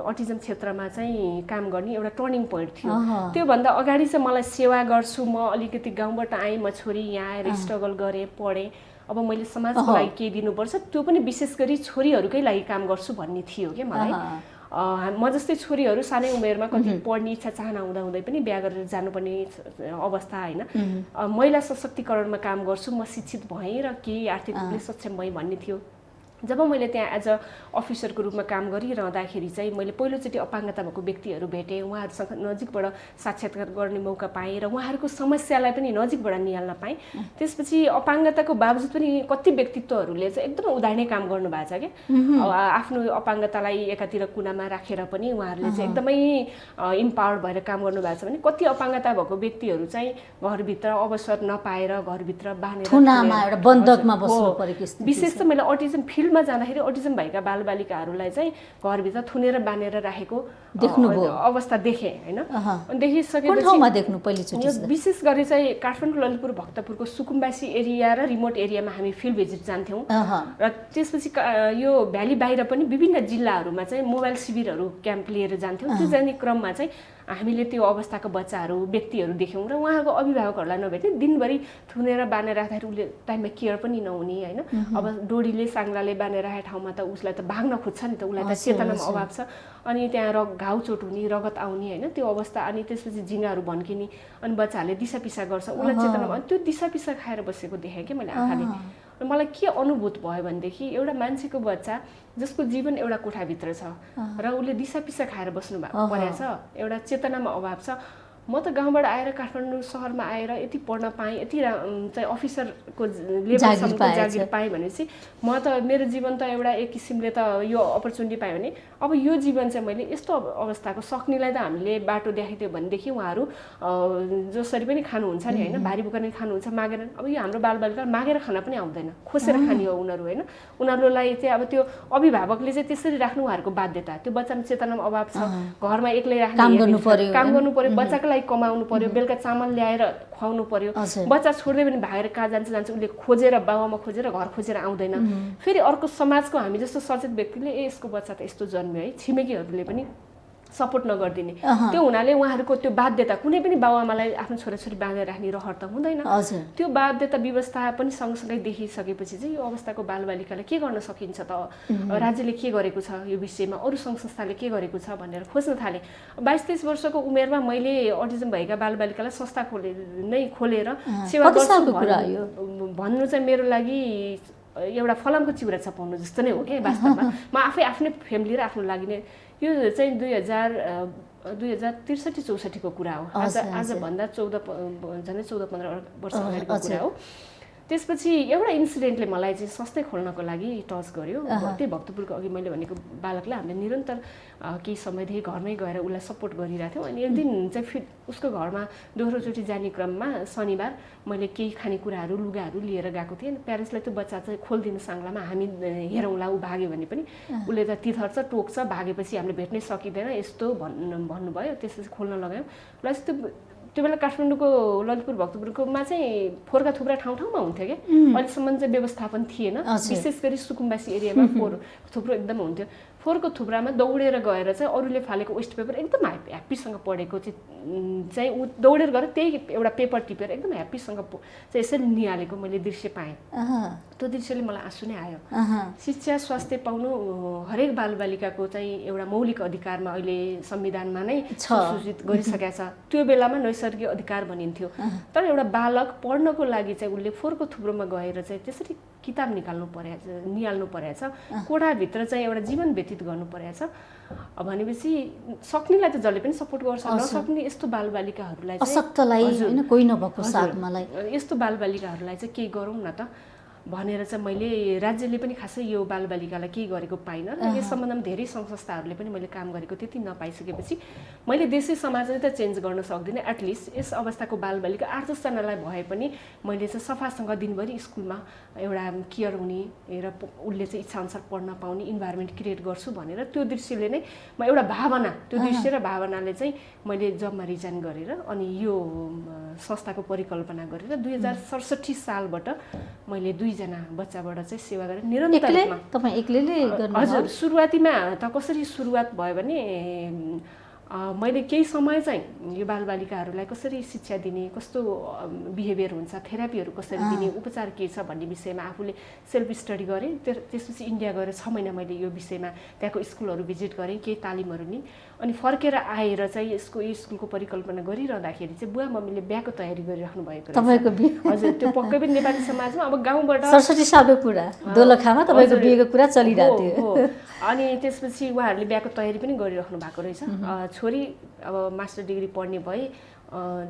अटिजम क्षेत्रमा चाहिँ काम गर्ने एउटा टर्निङ पोइन्ट थियो। त्योभन्दा अगाडि चाहिँ मलाई सेवा गर्छु, म अलिकति गाउँबाट आएँ, म छोरी यहाँ आएर स्ट्रगल गरेँ, पढेँ, अब मैले समाजको लागि केही दिनुपर्छ, त्यो पनि विशेष गरी छोरीहरूकै लागि काम गर्छु भन्ने थियो क्या मलाई। म जस्तै छोरीहरू सानै उमेरमा कति पढ्ने इच्छा चाहना हुँदाहुँदै पनि बिहा गरेर जानुपर्ने अवस्था होइन। महिला सशक्तिकरणमा काम गर्छु, म शिक्षित भएँ र केही आर्थिक रूपले सक्षम भएँ भन्ने थियो। जब मैले त्यहाँ एज अ अफिसरको रूपमा काम गरिरहँदाखेरि चाहिँ मैले पहिलोचोटि अपाङ्गता भएको व्यक्तिहरू भेटेँ, उहाँहरूसँग नजिकबाट साक्षात्कार गर्ने मौका पाएँ र उहाँहरूको समस्यालाई पनि नजिकबाट निहाल्न पाएँ। त्यसपछि अपाङ्गताको बावजुद पनि कति व्यक्तित्वहरूले चाहिँ एकदमै उदाहरणीय काम गर्नुभएको छ क्या। आफ्नो अपाङ्गतालाई एकातिर कुनामा राखेर पनि उहाँहरूले चाहिँ एकदमै इम्पावर्ड भएर काम गर्नुभएको छ भने कति अपाङ्गता भएको व्यक्तिहरू चाहिँ घरभित्र अवसर नपाएर घरभित्र बाँधेर विशेष चाहिँ मैले अटिजम फिल्डमा जाँदाखेरि अटिजम भएका बालबालिकाहरूलाई चाहिँ घरभित्र थुनेर बाँधेर राखेको अवस्था देखेँ होइन। देखिसकेपछि विशेष गरी चाहिँ काठमाडौँ, ललितपुर, भक्तपुरको सुकुम्बासी एरिया र रिमोट एरियामा हामी फिल्ड भिजिट जान्थ्यौँ र त्यसपछि यो भ्याली बाहिर पनि विभिन्न जिल्लाहरूमा चाहिँ मोबाइल शिविरहरू क्याम्प लिएर जान्थ्यौँ। त्यो जाने क्रममा चाहिँ हामीले त्यो अवस्थाको बच्चाहरू व्यक्तिहरू देख्यौँ र उहाँको अभिभावकहरूलाई नभेट्ने दिनभरि थुनेर बाँधेर राख्दाखेरि उसले टाइममा केयर पनि नहुने होइन। अब डोरीले साङ्लाले बाँधेर राखेको ठाउँमा त उसलाई त भाग्न खोज्छ नि त, उसलाई त चेतनामा अभाव छ, अनि त्यहाँ घाउ चोट हुने, रगत आउने होइन त्यो अवस्था, अनि त्यसपछि झिँगाहरू भन्किने, अनि बच्चाहरूले दिसापिसा गर्छ, उसलाई चेतनामा, अनि त्यो दिसापिसा खाएर बसेको देखेँ कि मैले आँखाले। र मलाई के अनुभूत भयो भनेदेखि एउटा मान्छेको बच्चा जसको जीवन एउटा कोठाभित्र छ र उसले दिसापिसा खाएर बस्नु परेको छ, एउटा चेतनामा अभाव छ। म त गाउँबाट आएर काठमाडौँ सहरमा आएर यति पढ्न पाएँ, यति चाहिँ अफिसरको लेभलसम्मको जागिर पाएँ भनेपछि म त मेरो जीवन त एउटा एक किसिमले त यो अपर्च्युनिटी पाएँ भने अब यो जीवन चाहिँ मैले यस्तो अवस्थाको सक्नेलाई त हामीले बाटो देखाइदियो भनेदेखि उहाँहरू जसरी पनि खानुहुन्छ नि होइन, भारी बोका नै खानुहुन्छ मागेर। अब यो हाम्रो बालबालिका मागेर खाना पनि आउँदैन, खोसेर खाने हो उनीहरू होइन। उनीहरूलाई चाहिँ अब त्यो अभिभावकले चाहिँ त्यसरी राख्नु उहाँहरूको बाध्यता, त्यो बच्चामा चेतनामा अभाव छ, घरमा एक्लै राख्ने, काम गर्नु पर्यो, बच्चाको लागि कमाउनु पर्यो, बेलुका चामल ल्याएर खुवाउनु पर्यो, बच्चा छोड्दै पनि भागेर कहाँ जान्छ उसले खोजेर बाबामा खोजेर घर खोजेर आउँदैन। फेरि अर्को समाजको हामी जस्तो सचेत व्यक्तिले यसको बच्चा त यस्तो जन्म्यो है, छिमेकीहरूले पनि सपोर्ट नगरिदिने, त्यो हुनाले उहाँहरूको त्यो बाध्यता, कुनै पनि बाबुआमालाई आफ्नो छोराछोरी बाँधेर राख्ने रहर त हुँदैन। त्यो बाध्यता व्यवस्था पनि सँगसँगै देखिसकेपछि चाहिँ यो अवस्थाको बालबालिकालाई के गर्न सकिन्छ त, राज्यले के गरेको छ यो विषयमा, अरू सङ्घ संस्थाले के गरेको छ भनेर खोज्न थालेँ। 22-23 वर्षको उमेरमा मैले अटिजम भएका बालबालिकालाई संस्था खोलेर सेवा गर्छु भन्नु चाहिँ मेरो लागि एउटा फलामको चिउरा छपाउनु जस्तो नै हो क्या वास्तवमा। म आफ्नै फ्यामिली र आफ्नो लागि नै, यो चाहिँ 2063-64 को कुरा हो, आजभन्दा 14-15 वर्ष अगाडिको कुरा हो। त्यसपछि एउटा इन्सिडेन्टले मलाई चाहिँ संस्थै खोल्नको लागि टच गर्यो। त्यही भक्तपुरको अघि मैले भनेको बालकलाई हामीले निरन्तर केही समयदेखि घरमै गएर उसलाई सपोर्ट गरिरहेको थियौँ। अनि एक दिन चाहिँ फेरि उसको घरमा दोहोरोचोटि जाने क्रममा शनिबार मैले केही खानेकुराहरू लुगाहरू लिएर गएको थिएँ। प्यारेन्ट्सलाई त्यो बच्चा चाहिँ खोलिदिनु साङ्लामा, हामी हेरौँला ऊ भाग्यो भने पनि, उसले त तिथर्छ टोक्छ, भागेपछि हामीले भेट्नै सकिँदैन यस्तो भन्नुभयो। त्यसपछि खोल्न लगायौँ। प्लस त्यो बेला काठमाडौँको ललितपुर भक्तपुरकोमा चाहिँ फोहोरका थुप्रा ठाउँमा हुन्थ्यो क्या, अहिलेसम्म चाहिँ व्यवस्थापन थिएन। विशेष गरी सुकुम्बासी एरियामा फोहोर थुप्रो एकदम हुन्थ्यो। फोहोरको थुप्रामा दौडेर गएर चाहिँ अरूले फालेको वेस्ट पेपर एकदम ह्याप्पीसँग पढेको चाहिँ ऊ दौडेर गएर त्यही एउटा पेपर टिपेर एकदम ह्याप्पीसँग चाहिँ यसरी निहालेको मैले दृश्य पाएँ। त्यो दृश्यले मलाई आँसु नै आयो। शिक्षा स्वास्थ्य पाउनु हरेक बालबालिकाको चाहिँ एउटा मौलिक अधिकारमा अहिले संविधानमा नै सूचित गरिसकेका छ। त्यो बेलामा नैसर्गिक अधिकार भनिन्थ्यो। तर एउटा बालक पढ्नको लागि चाहिँ उसले फोहोरको थुप्रोमा गएर चाहिँ त्यसरी किताब निहाल्नु परेछ, कोठाभित्र चाहिँ एउटा जीवन व्यतीत गर्नु परेछ भनेपछि सक्नेलाई त जसले पनि सपोर्ट गर्छ, नसक्ने यस्तो बालबालिकाहरूलाई अशक्तलाई हैन कोही नभएको साथमालाई यस्तो बालबालिकाहरूलाई चाहिँ केही गरौँ न त। भनेर चाहिँ मैले राज्यले पनि खासै यो बालबालिकालाई केही गरेको पाइनँ र यस सम्बन्धमा धेरै सङ्घ संस्थाहरूले पनि मैले काम गरेको त्यति नपाइसकेपछि मैले देशै समाजले त चेन्ज गर्न सक्दिनँ। एटलिस्ट यस अवस्थाको बालबालिका 8-10 जनालाई भए पनि मैले चाहिँ सफासँग दिनभरि स्कुलमा एउटा केयर हुने र उसले चाहिँ इच्छाअनुसार पढ्न पाउने इन्भाइरोमेन्ट क्रिएट गर्छु भनेर त्यो दृश्यले नै म एउटा भावना त्यो दृश्य र भावनाले चाहिँ मैले जबमा रिजाइन गरेर अनि यो संस्थाको परिकल्पना गरेर 2067 सालबाट मैले 2 जना बच्चाबाट चाहिँ सेवा गरेर निरन्तर रूपमा तपाईं एक्लैले गर्नु? हजुर, सुरुवातीमा त कसरी सुरुवात भयो भने मैले केही समय चाहिँ यो बालबालिकाहरूलाई कसरी शिक्षा दिने, कस्तो बिहेभियर हुन्छ, थेरापीहरू कसरी दिने, उपचार के छ भन्ने विषयमा आफूले सेल्फ स्टडी गरेँ। त्यसपछि इन्डिया गएर 6 महिना मैले यो विषयमा त्यहाँको स्कुलहरू भिजिट गरेँ, केही तालिमहरू लिएँ। अनि फर्केर आएर चाहिँ स्कुलको परिकल्पना गरिरहँदाखेरि चाहिँ बुवा मम्मीले बिहाको तयारी गरिराख्नु भएको रहेछ। तपाईको बिहे? हजुर, त्यो पक्कै पनि नेपाली समाजमा अब गाउँबाट 67 सालको कुरा, दोलखामा तपाईको बिहेको कुरा चलिरहेको थियो। अनि त्यसपछि उहाँहरूले बिहाको तयारी पनि गरिराख्नु भएको रहेछ। छोरी अब मास्टर डिग्री पढ्ने भए,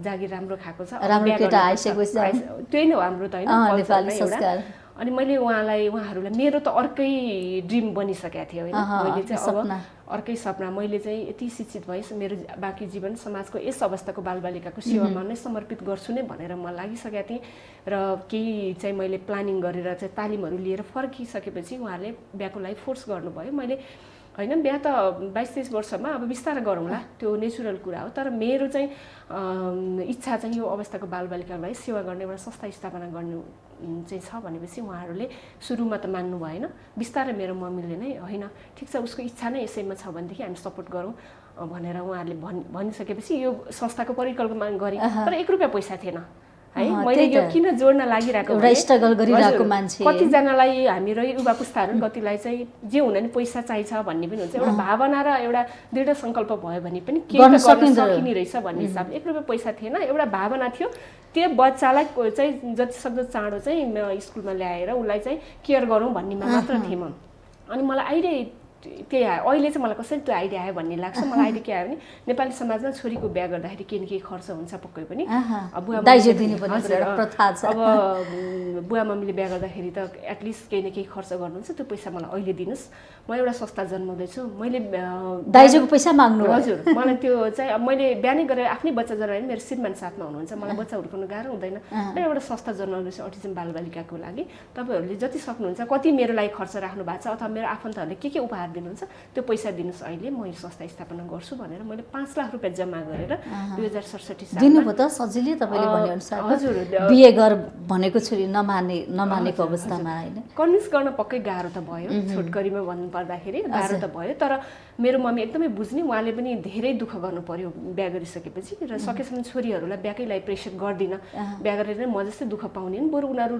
जागिर राम्रो खाएको छ, राम्रो केटा आइसकेपछि त्यही नै हो हाम्रो त हैन नेपाली संस्कार। अनि मैले उहाँहरूलाई मेरो त अर्कै ड्रिम बनिसकेको थियो हैन। मैले चाहिँ अब अर्कै सपना, मैले चाहिँ यति शिक्षित भएँ, मेरो बाँकी जीवन समाजको यस अवस्थाको बालबालिकाको सेवामा नै समर्पित गर्छु नै भनेर म लागिसकेको थिएँ। र केही चाहिँ मैले प्लानिङ गरेर चाहिँ तालिमहरू लिएर फर्किसकेपछि उहाँहरूले बिहाको लागि फोर्स गर्नुभयो। मैले हैन बिहा त 22-23 वर्षमा अब बिस्तारै गरौँला, त्यो नेचुरल कुरा हो। तर मेरो चाहिँ इच्छा चाहिँ यो अवस्थाको बालबालिकालाई सेवा गर्ने एउटा संस्था स्थापना गर्नु चाहिँ छ भनेपछि उहाँहरूले सुरुमा त मान्नु भएन। बिस्तारै मेरो मम्मीले नै हैन ठिक छ, उसको इच्छा नै यसैमा छ भनेदेखि हामी सपोर्ट गरौँ भनेर उहाँहरूले भनिसकेपछि यो संस्थाको परिकल्पना गरेँ। तर 1 रुपैयाँ पैसा थिएन है। मैले यो किन जोड्न लागिरहेको एउटा स्ट्रगल गरिरहेको मान्छे, कतिजनालाई हामी युवा पुस्ताहरू कतिलाई चाहिँ जे हुन नि पैसा चाहिन्छ भन्ने पनि हुन्छ। एउटा भावना र एउटा दृढ सङ्कल्प भयो भने पनि के गर्न सकिने रहेछ भन्ने हिसाबले 1 रुपैयाँ पैसा थिएन, एउटा भावना थियो। त्यो बच्चालाई चाहिँ जतिसक्दो चाँडो चाहिँ स्कुलमा ल्याएर उसलाई चाहिँ केयर गरौँ भन्नेमा मात्र थिएँ म। अनि मलाई आइडिया त्यही आयो। अहिले चाहिँ मलाई कसरी त्यो आइडिया आयो भन्ने लाग्छ। मलाई आइडिया के आयो भने नेपाली समाजमा छोरीको बिहा गर्दाखेरि केही न केही खर्च हुन्छ पक्कै पनि। अब बुवा मम्मीले बिहा गर्दाखेरि त एटलिस्ट केही न केही खर्च गर्नुहुन्छ, त्यो पैसा मलाई अहिले दिनुहोस्, म एउटा संस्था जन्माउँदैछु। मैले दाइजोको पैसा माग्नु? हजुर, मलाई त्यो चाहिँ मैले बिहानै गरेर आफ्नै बच्चा जन्मायो, मेरो श्रीमान साथमा हुनुहुन्छ, मलाई बच्चा हुर्काउनु गाह्रो हुँदैन र एउटा संस्था जन्माउँदैछु अटिजम बालबालिकाको लागि। तपाईँहरूले जति सक्नुहुन्छ, कति मेरो लागि खर्च राख्नु भएको छ अथवा मेरो आफन्तहरूले के उपहार दिनुहुन्छ त्यो पैसा दिनुहोस्, अहिले म यो संस्था स्थापना गर्छु भनेर मैले 5 लाख रुपियाँ जम्मा गरेर 2067 सालमा दिनुभयो त सजिलै तपाईले भनेअनुसार? हजुर, बिहे गर भनेको छोरी नमानेको अवस्थामा हैन, कन्भिन्स गर्न पक्कै गाह्रो त भयो। छोटकरीमा भन्नु पर्दाखेरि गाह्रो त भयो। तर मेरो मम्मी एकदमै बुझ्ने, उहाँले पनि धेरै दुःख गर्नु पर्यो बिहा गरिसकेपछि। र सकेसम्म छोरीहरूलाई बिहाकै लागि प्रेसर गर्दिनँ, बिहा गरेर म जस्तै दुःख पाउने नि, बरु उनीहरू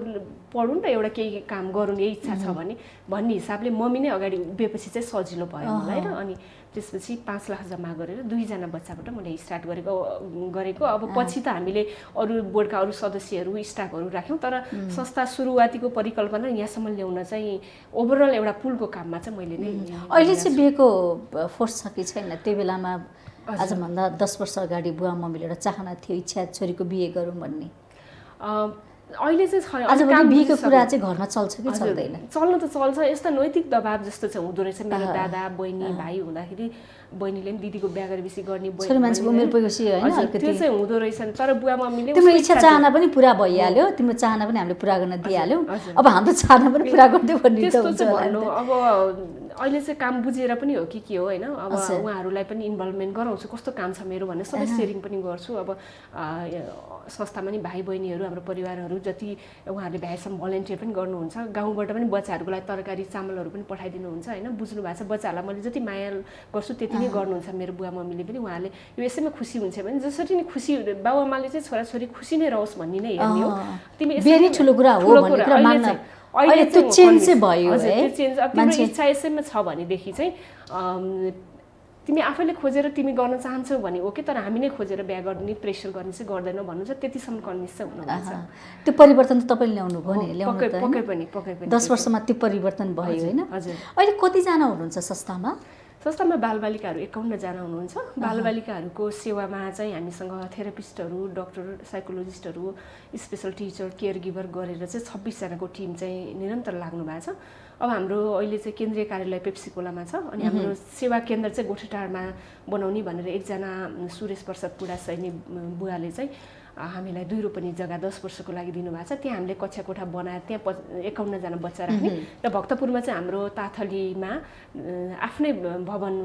पढुन् र एउटा केही काम गरून् यही इच्छा छ भन्ने हिसाबले मम्मी नै अगाडि उभिएपछि चाहिँ सजिलो भयो मलाई। र अनि त्यसपछि 5 लाख जम्मा गरेर 2 जना बच्चाबाट मैले स्टार्ट गरेको। अब पछि त हामीले अरू बोर्डका अरू सदस्यहरू स्टाफहरू राख्यौँ, तर संस्था सुरुवातीको परिकल्पना यहाँसम्म ल्याउन चाहिँ ओभरअल एउटा पुलको काममा चाहिँ मैले नै। अहिले चाहिँ बिहेको फोर्स छ कि छैन? त्यो बेलामा आजभन्दा 10 वर्ष अगाडि बुवा मम्मीले एउटा चाहना थियो, इच्छा छोरीको बिहे गरौँ भन्ने, अहिले चाहिँ छैन। आज बिहेको कुरा चाहिँ घरमा चल्छ कि चल्दैन? चल्न त चल्छ। यस्ता नैतिक दबाब जस्तो चाहिँ हुँदो रहेछ। मेरो दादा बहिनी भाइ हुँदाखेरि बहिनीले पनि दिदीको बिहा गरेपछि गर्ने, छोरी मान्छेको उमेर पुगेपछि हैन अलिकति त्यो चाहिँ हुँदो रहेछ। तर बुवा मम्मीले तिम्रो इच्छा चाहना पनि पुरा भइहाल्यो, तिम्रो चाहना पनि हामीले पुरा गर्न दिइहाल्यौ, अब हाम्रो चाहना पनि पुरा गर्दै भन्ने त हुन्छ होला। अब अहिले चाहिँ काम बुझेर पनि हो कि के हो हैन। अब उहाँहरूलाई पनि इन्भल्भमेन्ट गराउँछु, कस्तो काम छ मेरो भन्ने सबै सेयरिङ पनि गर्छु। अब संस्थामा नि भाइ बहिनीहरू हाम्रो परिवारहरू जति उहाँहरूले भ्याएसम्म भलन्टियर पनि गर्नुहुन्छ। गाउँबाट पनि बच्चाहरूको लागि तरकारी चामलहरू पनि पठाइदिनुहुन्छ हैन। बुझ्नु भएको छ बच्चाहरूलाई मैले जति माया गर्छु त्यति नै गर्नुहुन्छ मेरो बुवा मम्मीले पनि। उहाँले यो यसैमा खुसी हुन्छ भने जसरी नै खुसी बाबुआमाले चाहिँ छोराछोरी खुसी नै रहोस् भन्ने नै हेर्ने हो। तिमी यसरी ठुलो कुरा हो भन्ने कुरा मान्न अहिले त्यो चेन्ज चाहिँ भयो है। त्यो चेन्ज अब तिम्रो इच्छा यसैमा छ भनेदेखि चाहिँ तिमी आफैले खोजेर तिमी गर्न चाहन्छौ भने ओके, तर हामी नै खोजेर बिहा गर्ने प्रेसर गर्ने चाहिँ गर्दैनौ भन्नुहुन्छ। त्यतिसम्म कन्भिन्स चाहिँ हुनुहुन्छ। त्यो परिवर्तन त तपाईले ल्याउनु भयो नि? ल्याउनु त पक्कै पनि 10 वर्षमा त्यो परिवर्तन भयो हैन? हजुर। अहिले कति जना हुनुहुन्छ संस्थामा? संस्थामा बालबालिकाहरू 51 जना हुनुहुन्छ। बालबालिकाहरूको सेवामा चाहिँ हामीसँग थेरापिस्टहरू, डाक्टर, साइकोलोजिस्टहरू, स्पेसल टिचर, केयर गिभर गरेर चाहिँ 26 जनाको टिम चाहिँ निरन्तर लाग्नु भएको छ। अब हाम्रो अहिले चाहिँ केन्द्रीय कार्यालय पेप्सिकोलामा छ अनि हाम्रो सेवा केन्द्र चाहिँ गोठेटारमा बनाउने भनेर एकजना सुरेश प्रसाद पुडा सैनी बुवाले चाहिँ हामीलाई 2 रोपनी जग्गा 10 वर्षको लागि दिनुभएको छ। त्यहाँ हामीले कक्षा कोठा बनाएर त्यहाँ 51 जना बच्चा राख्ने र भक्तपुरमा चाहिँ हाम्रो ताथलीमा आफ्नै भवन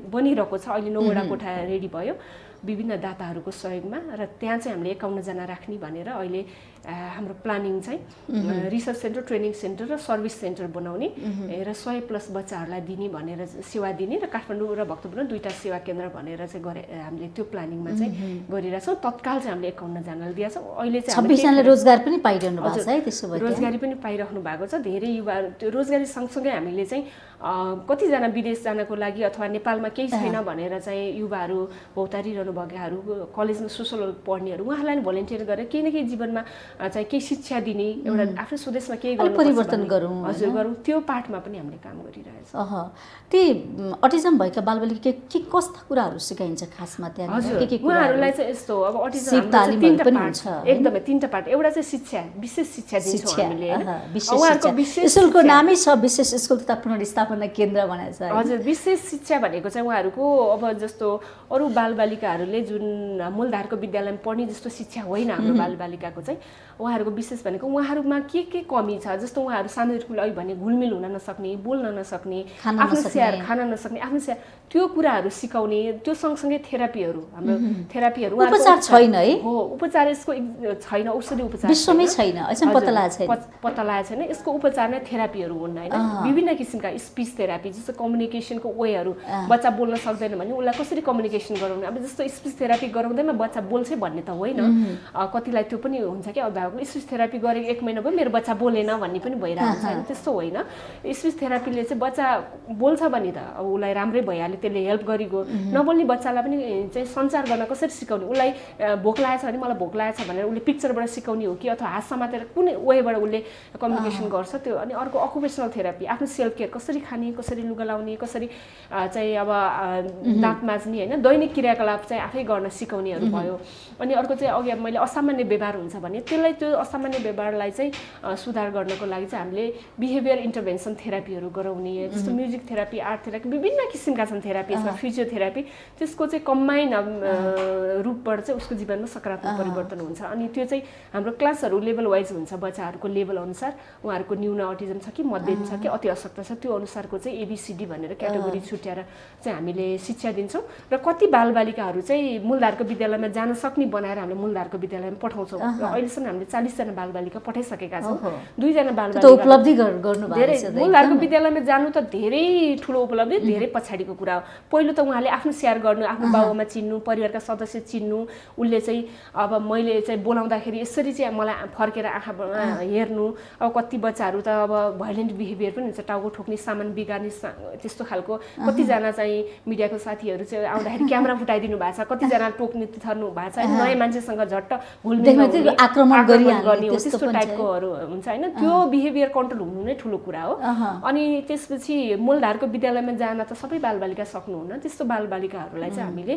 बनिरहेको छ। अहिले 9 वटा कोठा रेडी भयो विभिन्न दाताहरूको सहयोगमा र त्यहाँ चाहिँ हामीले 51 जना राख्ने भनेर अहिले हाम्रो प्लानिङ चाहिँ रिसर्च सेन्टर, ट्रेनिङ सेन्टर र सर्भिस सेन्टर बनाउने र 100+ बच्चाहरूलाई दिने भनेर सेवा दिने र काठमाडौँ र भक्तपुरमा 2टा सेवा केन्द्र भनेर चाहिँ हामीले त्यो प्लानिङमा चाहिँ गरिरहेछौँ। तत्काल चाहिँ हामीले 51 जनालाई दिएका छौँ। अहिले चाहिँ 26 जनाले रोजगार पनि पाइरहनु भएको छ है। त्यसो भए रोजगारी पनि पाइराख्नु भएको छ। धेरै युवाहरू त्यो रोजगारी सँगसँगै हामीले चाहिँ कतिजना विदेश जानको लागि अथवा नेपालमा केही छैन भनेर चाहिँ युवाहरू भौतारिरहनु भएकाहरू, कलेजमा सोसल वर्क पढ्नेहरू, उहाँहरूलाई पनि भोलिन्टियर गरेर केही न केही जीवनमा चाहिँ केही शिक्षा दिने, एउटा आफ्नो स्वदेशमा केही गर्नु परिवर्तन गरौँ। हजुर गरौँ, त्यो पाठमा पनि हामीले काम गरिरहेछौँ। ती अटिजम भएका बालबालिका के कस्ता कुराहरू सिकाइन्छ खासमा त्यहाँ? हजुर, उहाँहरूलाई चाहिँ यस्तो अब अटिजम एकदमै 3टा पार्ट। एउटा चाहिँ शिक्षा, विशेष शिक्षा दिन्छौँ हामीले हैन। उहाँहरूको विशेष स्कुलको नामै छ विशेष स्कुल तथा पुनर्स्थापना केन्द्र भनेको छ। हजुर, विशेष शिक्षा भनेको चाहिँ उहाँहरूको अब जस्तो अरू बालबालिकाहरूले जुन मूलधारको विद्यालयमा पढ्ने जस्तो शिक्षा होइन हाम्रो बालबालिकाको चाहिँ। उहाँहरूको विशेष भनेको उहाँहरूमा के कमी छ, जस्तो उहाँहरू सानोदेखि अघि भने घुलमिल हुन नसक्ने, बोल्न नसक्ने, आफ्नो स्याहार खान नसक्ने, आफ्नो स्याहार त्यो कुराहरू सिकाउने। त्यो सँगसँगै थेरापीहरू, हाम्रो थेरापीहरू उपचार छैन है। हो, उपचार यसको छैन, औषधि उपचार विश्वमै छैन, अझै पत्ता लागेको छैन। यसको उपचार नै थेरापीहरू हुन् हैन। विभिन्न किसिमका स्पिच थेरापी, जस्तो कम्युनिकेसनको वेहरू, बच्चा बोल्न सक्दैन भने उसलाई कसरी कम्युनिकेसन गराउने। अब जस्तो स्पिच थेरापी गराउँदैमा बच्चा बोल्छ भन्ने त होइन, कतिलाई त्यो पनि हुन्छ कि अभिभावकले स्पिच थेरापी गरेको 1 महिना भयो मेरो बच्चा बोलेन भन्ने पनि भइरहेको छ हैन। त्यस्तो होइन। स्पिच थेरापीले चाहिँ बच्चा बोल्छ भने त अब उसलाई राम्रै भइहाल्यो, त्यसले हेल्प गरिगयो। नबोल्ने बच्चालाई पनि चाहिँ सञ्चार गर्न कसरी सिकाउने, उसलाई भोक लागेछ भने मलाई भोक लागेछ भनेर उसले पिक्चरबाट सिकाउने हो कि अथवा हात समातेर कुन वेबाट उसले कम्युनिकेसन गर्छ त्यो। अनि अर्को अकुपेसनल थेरापी, आफ्नो सेल्फ केयर, कसरी खाने, कसरी लुगा लाउने, कसरी चाहिँ अब दाँत माझ्ने हैन, दैनिक क्रियाकलाप चाहिँ आफै गर्न सिकाउनेहरू भयो। अनि अर्को चाहिँ अघि मैले असामान्य व्यवहार हुन्छ भने त्यसलाई, त्यो असामान्य व्यवहारलाई चाहिँ सुधार गर्नको लागि चाहिँ हामीले बिहेभियर इन्टरभेन्सन थेरापीहरू गराउने, जस्तो म्युजिक थेरापी, आर्ट थेरापी, विभिन्न किसिमका छन् थेरापी। यसमा फिजियोथेरापी, त्यसको चाहिँ कम्बाइन रूपबाट चाहिँ उसको जीवनमा सकारात्मक परिवर्तन हुन्छ। अनि त्यो चाहिँ हाम्रो क्लासहरू लेभल वाइज हुन्छ, बच्चाहरूको लेभल अनुसार उहाँहरूको न्यून अटिजम छ कि मध्यम छ कि अति असक्त छ, त्यो अनुसारको चाहिँ ABCD भनेर क्याटेगोरी छुट्याएर चाहिँ हामीले शिक्षा दिन्छौँ। र कति बालबालिकाहरू चाहिँ मूलधारको विद्यालयमा जान सक्ने बनाएर हामीले मूलधारको विद्यालयमा पठाउँछौँ। र अहिलेसम्म हामीले 40 जना बालबालिका पठाइसकेका छौँ। 2 जना बालबालिका उपलब्धि गर्नु धेरै। मूलधारको विद्यालयमा जानु त धेरै ठुलो उपलब्धि, धेरै पछाडिको कुरा हो। पहिलो त उहाँले आफ्नो स्याहार गर्नु, आफ्नो बाबुआमा चिन्नु, परिवारका सदस्य चिन्नु। उसले चाहिँ अब मैले चाहिँ बोलाउँदाखेरि यसरी चाहिँ मलाई फर्केर आँखामा हेर्नु। अब कति बच्चाहरू त अब भाइलेन्ट बिहेभियर पनि हुन्छ, टाउको ठोक्ने, सामान बिगार्ने, त्यस्तो खालको। कतिजना चाहिँ मिडियाको साथीहरू चाहिँ आउँदाखेरि क्यामेरा फुटाइदिनु भएको छ, कतिजना टोक्ने थर्नु भएको छ, नयाँ मान्छेसँग झट्ट घुलमिल आक्रमण गर्ने त्यस्तो टाइपकोहरू हुन्छ हैन। त्यो बिहेभियर कन्ट्रोल हुनु नै ठुलो कुरा हो। अनि त्यसपछि मूलधारको विद्यालयमा जान त सबै बालबालिका सक्नुहुन्न। त्यस्तो बालबालिकाहरूलाई चाहिँ हामीले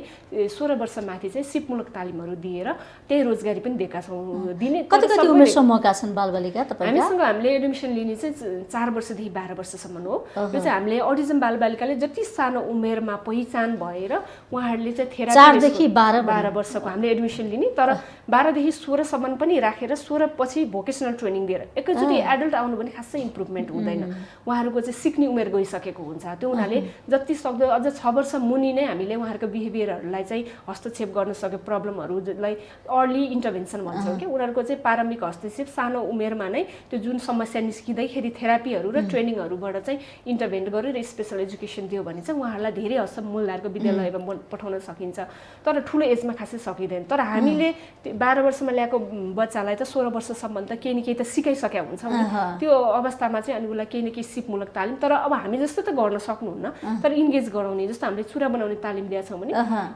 16 वर्ष माथि चाहिँ सिपमूलक तालिमहरू दिएर त्यही रोजगारी पनि दिएका छौँ। दिने कति उमेर समूहका छन् बालबालिका तपाईहरुका? हामीसँग हामीले एडमिसन लिने चाहिँ 4 वर्षदेखि 12 वर्षसम्म हो। यो चाहिँ हामीले अटिजम बालबालिकाले जति सानो उमेरमा पहिचान भएर उहाँहरूले चाहिँ थेरापी 4 देखि 12 वर्षको हामीले एडमिसन लिने, तर 12 देखि 16 सम्म पनि राखेर 16 पछि भोकेसनल ट्रेनिङ दिएर एकैचोटि एडल्ट आउनु भने खासै इम्प्रुभमेन्ट हुँदैन। उहाँहरूको चाहिँ सिक्ने उमेर गइसकेको हुन्छ। त्यो हुनाले जति सक्दो अझ 6 वर्ष मुनि नै हामीले उहाँहरूको बिहेभियरहरूलाई चाहिँ हस्तक्षेप गर्न सक्यो, प्रब्लमहरूलाई अर्ली इन्टरभेन्सन भन्छौँ कि उनीहरूको चाहिँ प्रारम्भिक हस्तक्षेप सानो उमेरमा नै त्यो जुन समस्या निस्किँदैखेरि थेरापीहरू र ट्रेनिङहरूबाट चाहिँ इन्टरभेन्ट गरेर स्पेसल एजुकेसन दियो भने चाहिँ उहाँहरूलाई धेरै हदसम्म मूलधारको विद्यालयमा पठाउन सकिन्छ। तर ठुलो एजमा खासै सकिँदैन। तर हामीले 12 वर्षमा ल्याएको बच्चालाई त 16 वर्षसम्म त केही न केही त सिकाइसकेका हुन्छौँ नि। त्यो अवस्थामा चाहिँ अनि उसलाई केही न केही सिपमूलक तालिम, तर अब हामी जस्तो त गर्न सक्नुहुन्न, तर इन्गेज गराउने, जस्तो हामीले चुरा बनाउने तालिम दिएका छौँ भने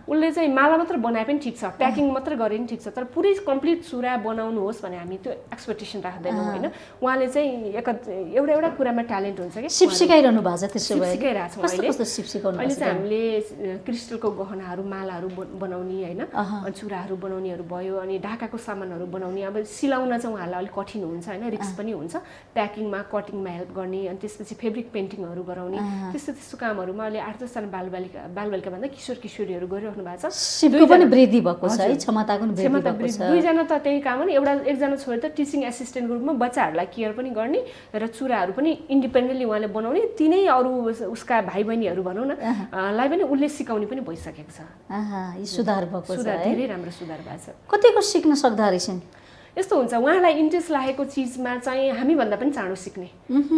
उसले चाहिँ माला मात्र बनाए पनि ठिक छ, प्याकिङ मात्र गरे पनि ठिक छ, तर पुरै कम्प्लिट चुरा बनाउनुहोस् भने हामी त्यो एक्सपेक्टेसन राख्दैनौँ होइन। उहाँले चाहिँ एउटा कुरामा ट्यालेन्ट हुन्छ कि सिप सिकाइरहनु भएको छ। त्यसो भए सिकाइरहेको छौँ कस्तो सिप सिकाउनु अहिले चाहिँ हामीले क्रिस्टलको गहनाहरू, मालाहरू बनाउने होइन, अनि चुराहरू बनाउनेहरू भयो, अनि ढाकाको सामानहरू बनाउने। अब सिलाउन चाहिँ उहाँहरूलाई अलिक कठिन हुन्छ होइन, रिस्क पनि हुन्छ, प्याकिङमा कटिङमा हेल्प गर्ने, अनि त्यसपछि फेब्रिक पेन्टिङहरू गराउने, त्यस्तो कामहरूमा अहिले 8-10 जना बालबालिका भन्दा किशोर किशोरीहरू गरिराख्नु भएको छ। सिपको पनि वृद्धि भएको छ है, क्षमताको पनि वृद्धि भएको छ। 2 जना त त्यही काम हो नि, एकजना छोडेर त टिचिङ एसिस्टेन्टको रूपमा बच्चाहरूलाई केयर पनि गर्ने र चुराहरू पनि इन्डिपेन्डेन्टली उहाँले बनाउने, तिनै अरू उसका भाइ बहिनीहरू भनौँ न लाई पनि उसले सिकाउने पनि भइसकेको छ। यी सुधार भएको छ, धेरै राम्रो सुधार भएको छ। कतिको सिक्न सक्दा रहेछन्? यस्तो हुन्छ, उहाँलाई इन्ट्रेस्ट लागेको चिजमा चाहिँ हामीभन्दा पनि चाँडो सिक्ने।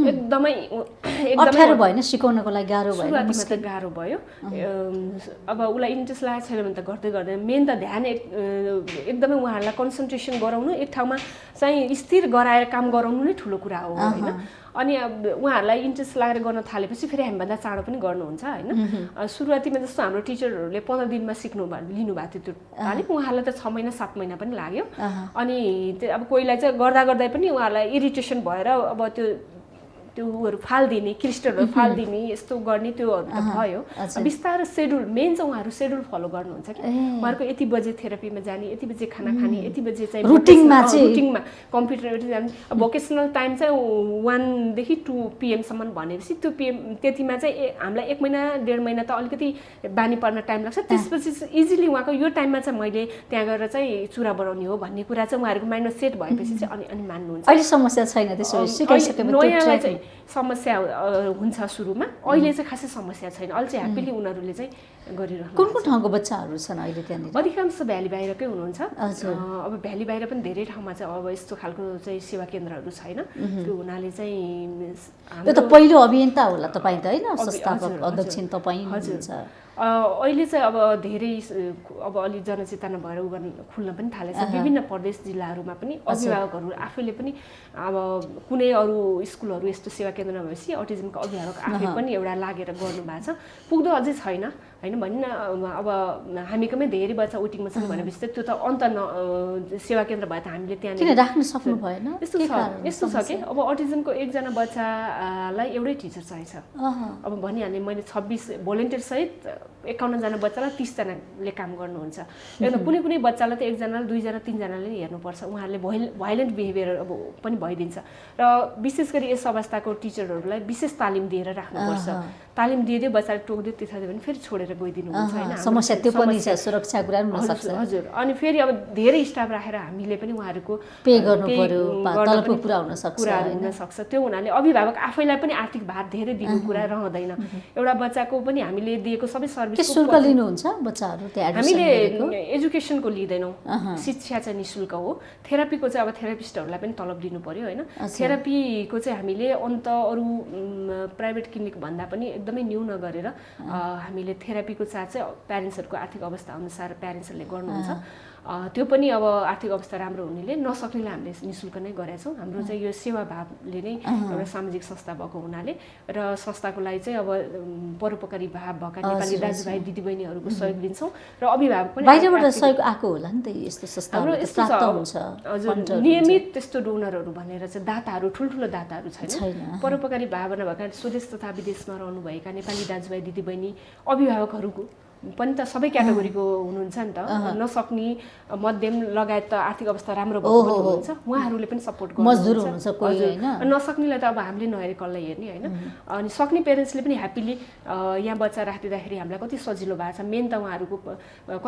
एकदमै अप्ठ्यारो भएन सिकाउनको लागि? गाह्रो भएन? सुरुवातीमा त गाह्रो भयो। अब उसलाई इन्ट्रेस्ट लागेको छैन भने त गर्दै गर्दैन। मेन त ध्यान एकदमै उहाँहरूलाई कन्सन्ट्रेसन गराउनु, एक ठाउँमा चाहिँ स्थिर गराएर काम गराउनु नै ठुलो कुरा हो होइन। अनि उहाँहरूलाई इन्ट्रेस्ट लागेर गर्न थालेपछि फेरि हामीभन्दा चाँडो पनि गर्नुहुन्छ होइन। सुरुवातीमा जस्तो हाम्रो टिचरहरूले 15 दिनमा लिनुभएको थियो त्यो तालिम, उहाँहरूलाई त 6 महिना 7 महिना पनि लाग्यो। अनि अब कोहीलाई चाहिँ गर्दा पनि उहाँहरूलाई इरिटेसन भएर अब त्योहरू फालिदिने, क्रिस्टलहरू फालिदिने, यस्तो गर्ने, त्योहरू त भयो। बिस्तारै सेड्युल, मेन चाहिँ उहाँहरू सेड्युल फलो गर्नुहुन्छ कि उहाँहरूको यति बजे थेरापीमा जाने, यति बजे खाना खाने, यति बजे चाहिँ रुटिनमा कम्प्युटर जाने। भोकेसनल टाइम चाहिँ 1 देखि 2 PM भनेपछि त्यो त्यतिमा चाहिँ हामीलाई 1 महिना 1.5 महिना त अलिकति बानी पर्न टाइम लाग्छ। त्यसपछि इजिली उहाँको यो टाइममा चाहिँ मैले त्यहाँ गएर चाहिँ चुरा बनाउने हो भन्ने कुरा चाहिँ उहाँहरूको माइन्डमा सेट भएपछि चाहिँ अनि मान्नुहुन्छ। अहिले समस्या छैन त्यसो सिकाइसकेपछि? समस्या हुन्छ सुरुमा, अहिले चाहिँ खासै समस्या छैन। अहिले चाहिँ ह्याप्पिली उनीहरूले चाहिँ गरिरहनु। कुन ठाउँको बच्चाहरू छन् अहिले त्यहाँनिर? अधिकांश भ्याली बाहिरकै हुनुहुन्छ। अब भ्याली बाहिर पनि धेरै ठाउँमा चाहिँ अब यस्तो खालको चाहिँ सेवा केन्द्रहरू छैन, त्यो हुनाले चाहिँ त्यो त पहिलो अभियन्ता होला तपाईँ त होइन, संस्थापक अध्यक्ष तपाईँ हुनुहुन्छ। अहिले चाहिँ अब धेरै अब अलि जनचेतना भएर खुल्न पनि थालेछ। विभिन्न प्रदेश जिल्लाहरूमा पनि अभिभावकहरू आफैले पनि अब कुनै अरू स्कुलहरू यस्तो सेवा केन्द्र नभएपछि अटिज्मको अभिभावक आफै पनि एउटा लागेर गर्नु भएको छ। पुग्दो अझै छैन होइन भनिन। अब हामीकोमै धेरै बच्चा वेटिङमा छन् भनेपछि त त्यो त सेवा केन्द्र भए त हामीले त्यहाँनिर राख्न सक्नु भएन। यस्तो छ कि अब अटिज्मको एकजना बच्चालाई एउटै टिचर चाहिन्छ। अब भनिहालेँ मैले 26 भोलिन्टियर सहित 51 जना बच्चालाई 30 जनाले काम गर्नुहुन्छ। कुनै बच्चालाई त 1 जनाले 2 जना 3 जनाले नै हेर्नुपर्छ। उहाँहरूले भाइलेन्ट बिहेभियर अब पनि भइदिन्छ र विशेष गरी यस अवस्थाको टिचरहरूलाई विशेष तालिम दिएर राख्नुपर्छ। तालिम दियो बच्चाले टोक्दियो त्यता भने फेरि छोडेर गइदिनु हुन्छ होइन। समस्या त्यो पनि छ, सुरक्षा कुरा पनि हुन सक्छ। हजुर, अनि फेरि अब धेरै स्टाफ राखेर हामीले पनि उहाँहरूको पे गर्नु पर्यो, तलबको कुरा हुन सक्छ। त्यो हुनाले अभिभावक आफैलाई पनि आर्थिक भार धेरै दिनु कुरा रहँदैन। एउटा बच्चाको पनि हामीले दिएको सबै सर्भिस शुल्क लिनुहुन्छ बच्चाहरू त्यहाँ? हामीले एजुकेसनको लिँदैनौँ, शिक्षा चाहिँ निःशुल्क हो। थेरापीको चाहिँ अब थेरापिस्टहरूलाई पनि तलब दिनु पर्यो होइन। थेरापीको चाहिँ हामीले अन्त अरू प्राइभेट क्लिनिक भन्दा पनि एकदमै न्यून गरेर हामीले थेरापीको चार्ज चाहिँ प्यारेन्ट्सहरूको आर्थिक अवस्था अनुसार प्यारेन्ट्सहरूले गर्नुहुन्छ। त्यो पनि अब आर्थिक अवस्था राम्रो हुनेले नसक्नेलाई हामीले निःशुल्क नै गरेका छौँ। हाम्रो चाहिँ यो सेवा भावले नै एउटा सामाजिक संस्था भएको हुनाले र संस्थाको लागि चाहिँ अब परोपकारी भाव भएका नेपाली दाजुभाइ दिदीबहिनीहरूको सहयोग दिन्छौँ र अभिभावक पनि बाहिरबाट सहयोग आएको होला नि त यस्तो संस्था हाम्रो यस्तो हुन्छ। हजुर, नियमित त्यस्तो डोनरहरू भनेर चाहिँ दाताहरू ठुल्ठुलो दाताहरू छैन। परोपकारी भावना भएका स्वदेश तथा विदेशमा रहनुभएका नेपाली दाजुभाइ दिदीबहिनी अभिभावकहरूको पनि त सबै क्याटेगोरीको हुनुहुन्छ नि त। नसक्ने, मध्यम लगायत त आर्थिक अवस्था राम्रो भएको पनि हुनुहुन्छ, उहाँहरूले पनि सपोर्ट गर्नुहुन्छ। मजदुर हुनुहुन्छ कोही हैन, नसक्नेलाई त अब हामीले नहेरे कसलाई हेर्ने हैन। अनि सक्ने पेरेन्ट्सले पनि ह्याप्पिली यहाँ बच्चा राखिदिँदाखेरि हामीलाई कति सजिलो भएको छ। मेन त उहाँहरूको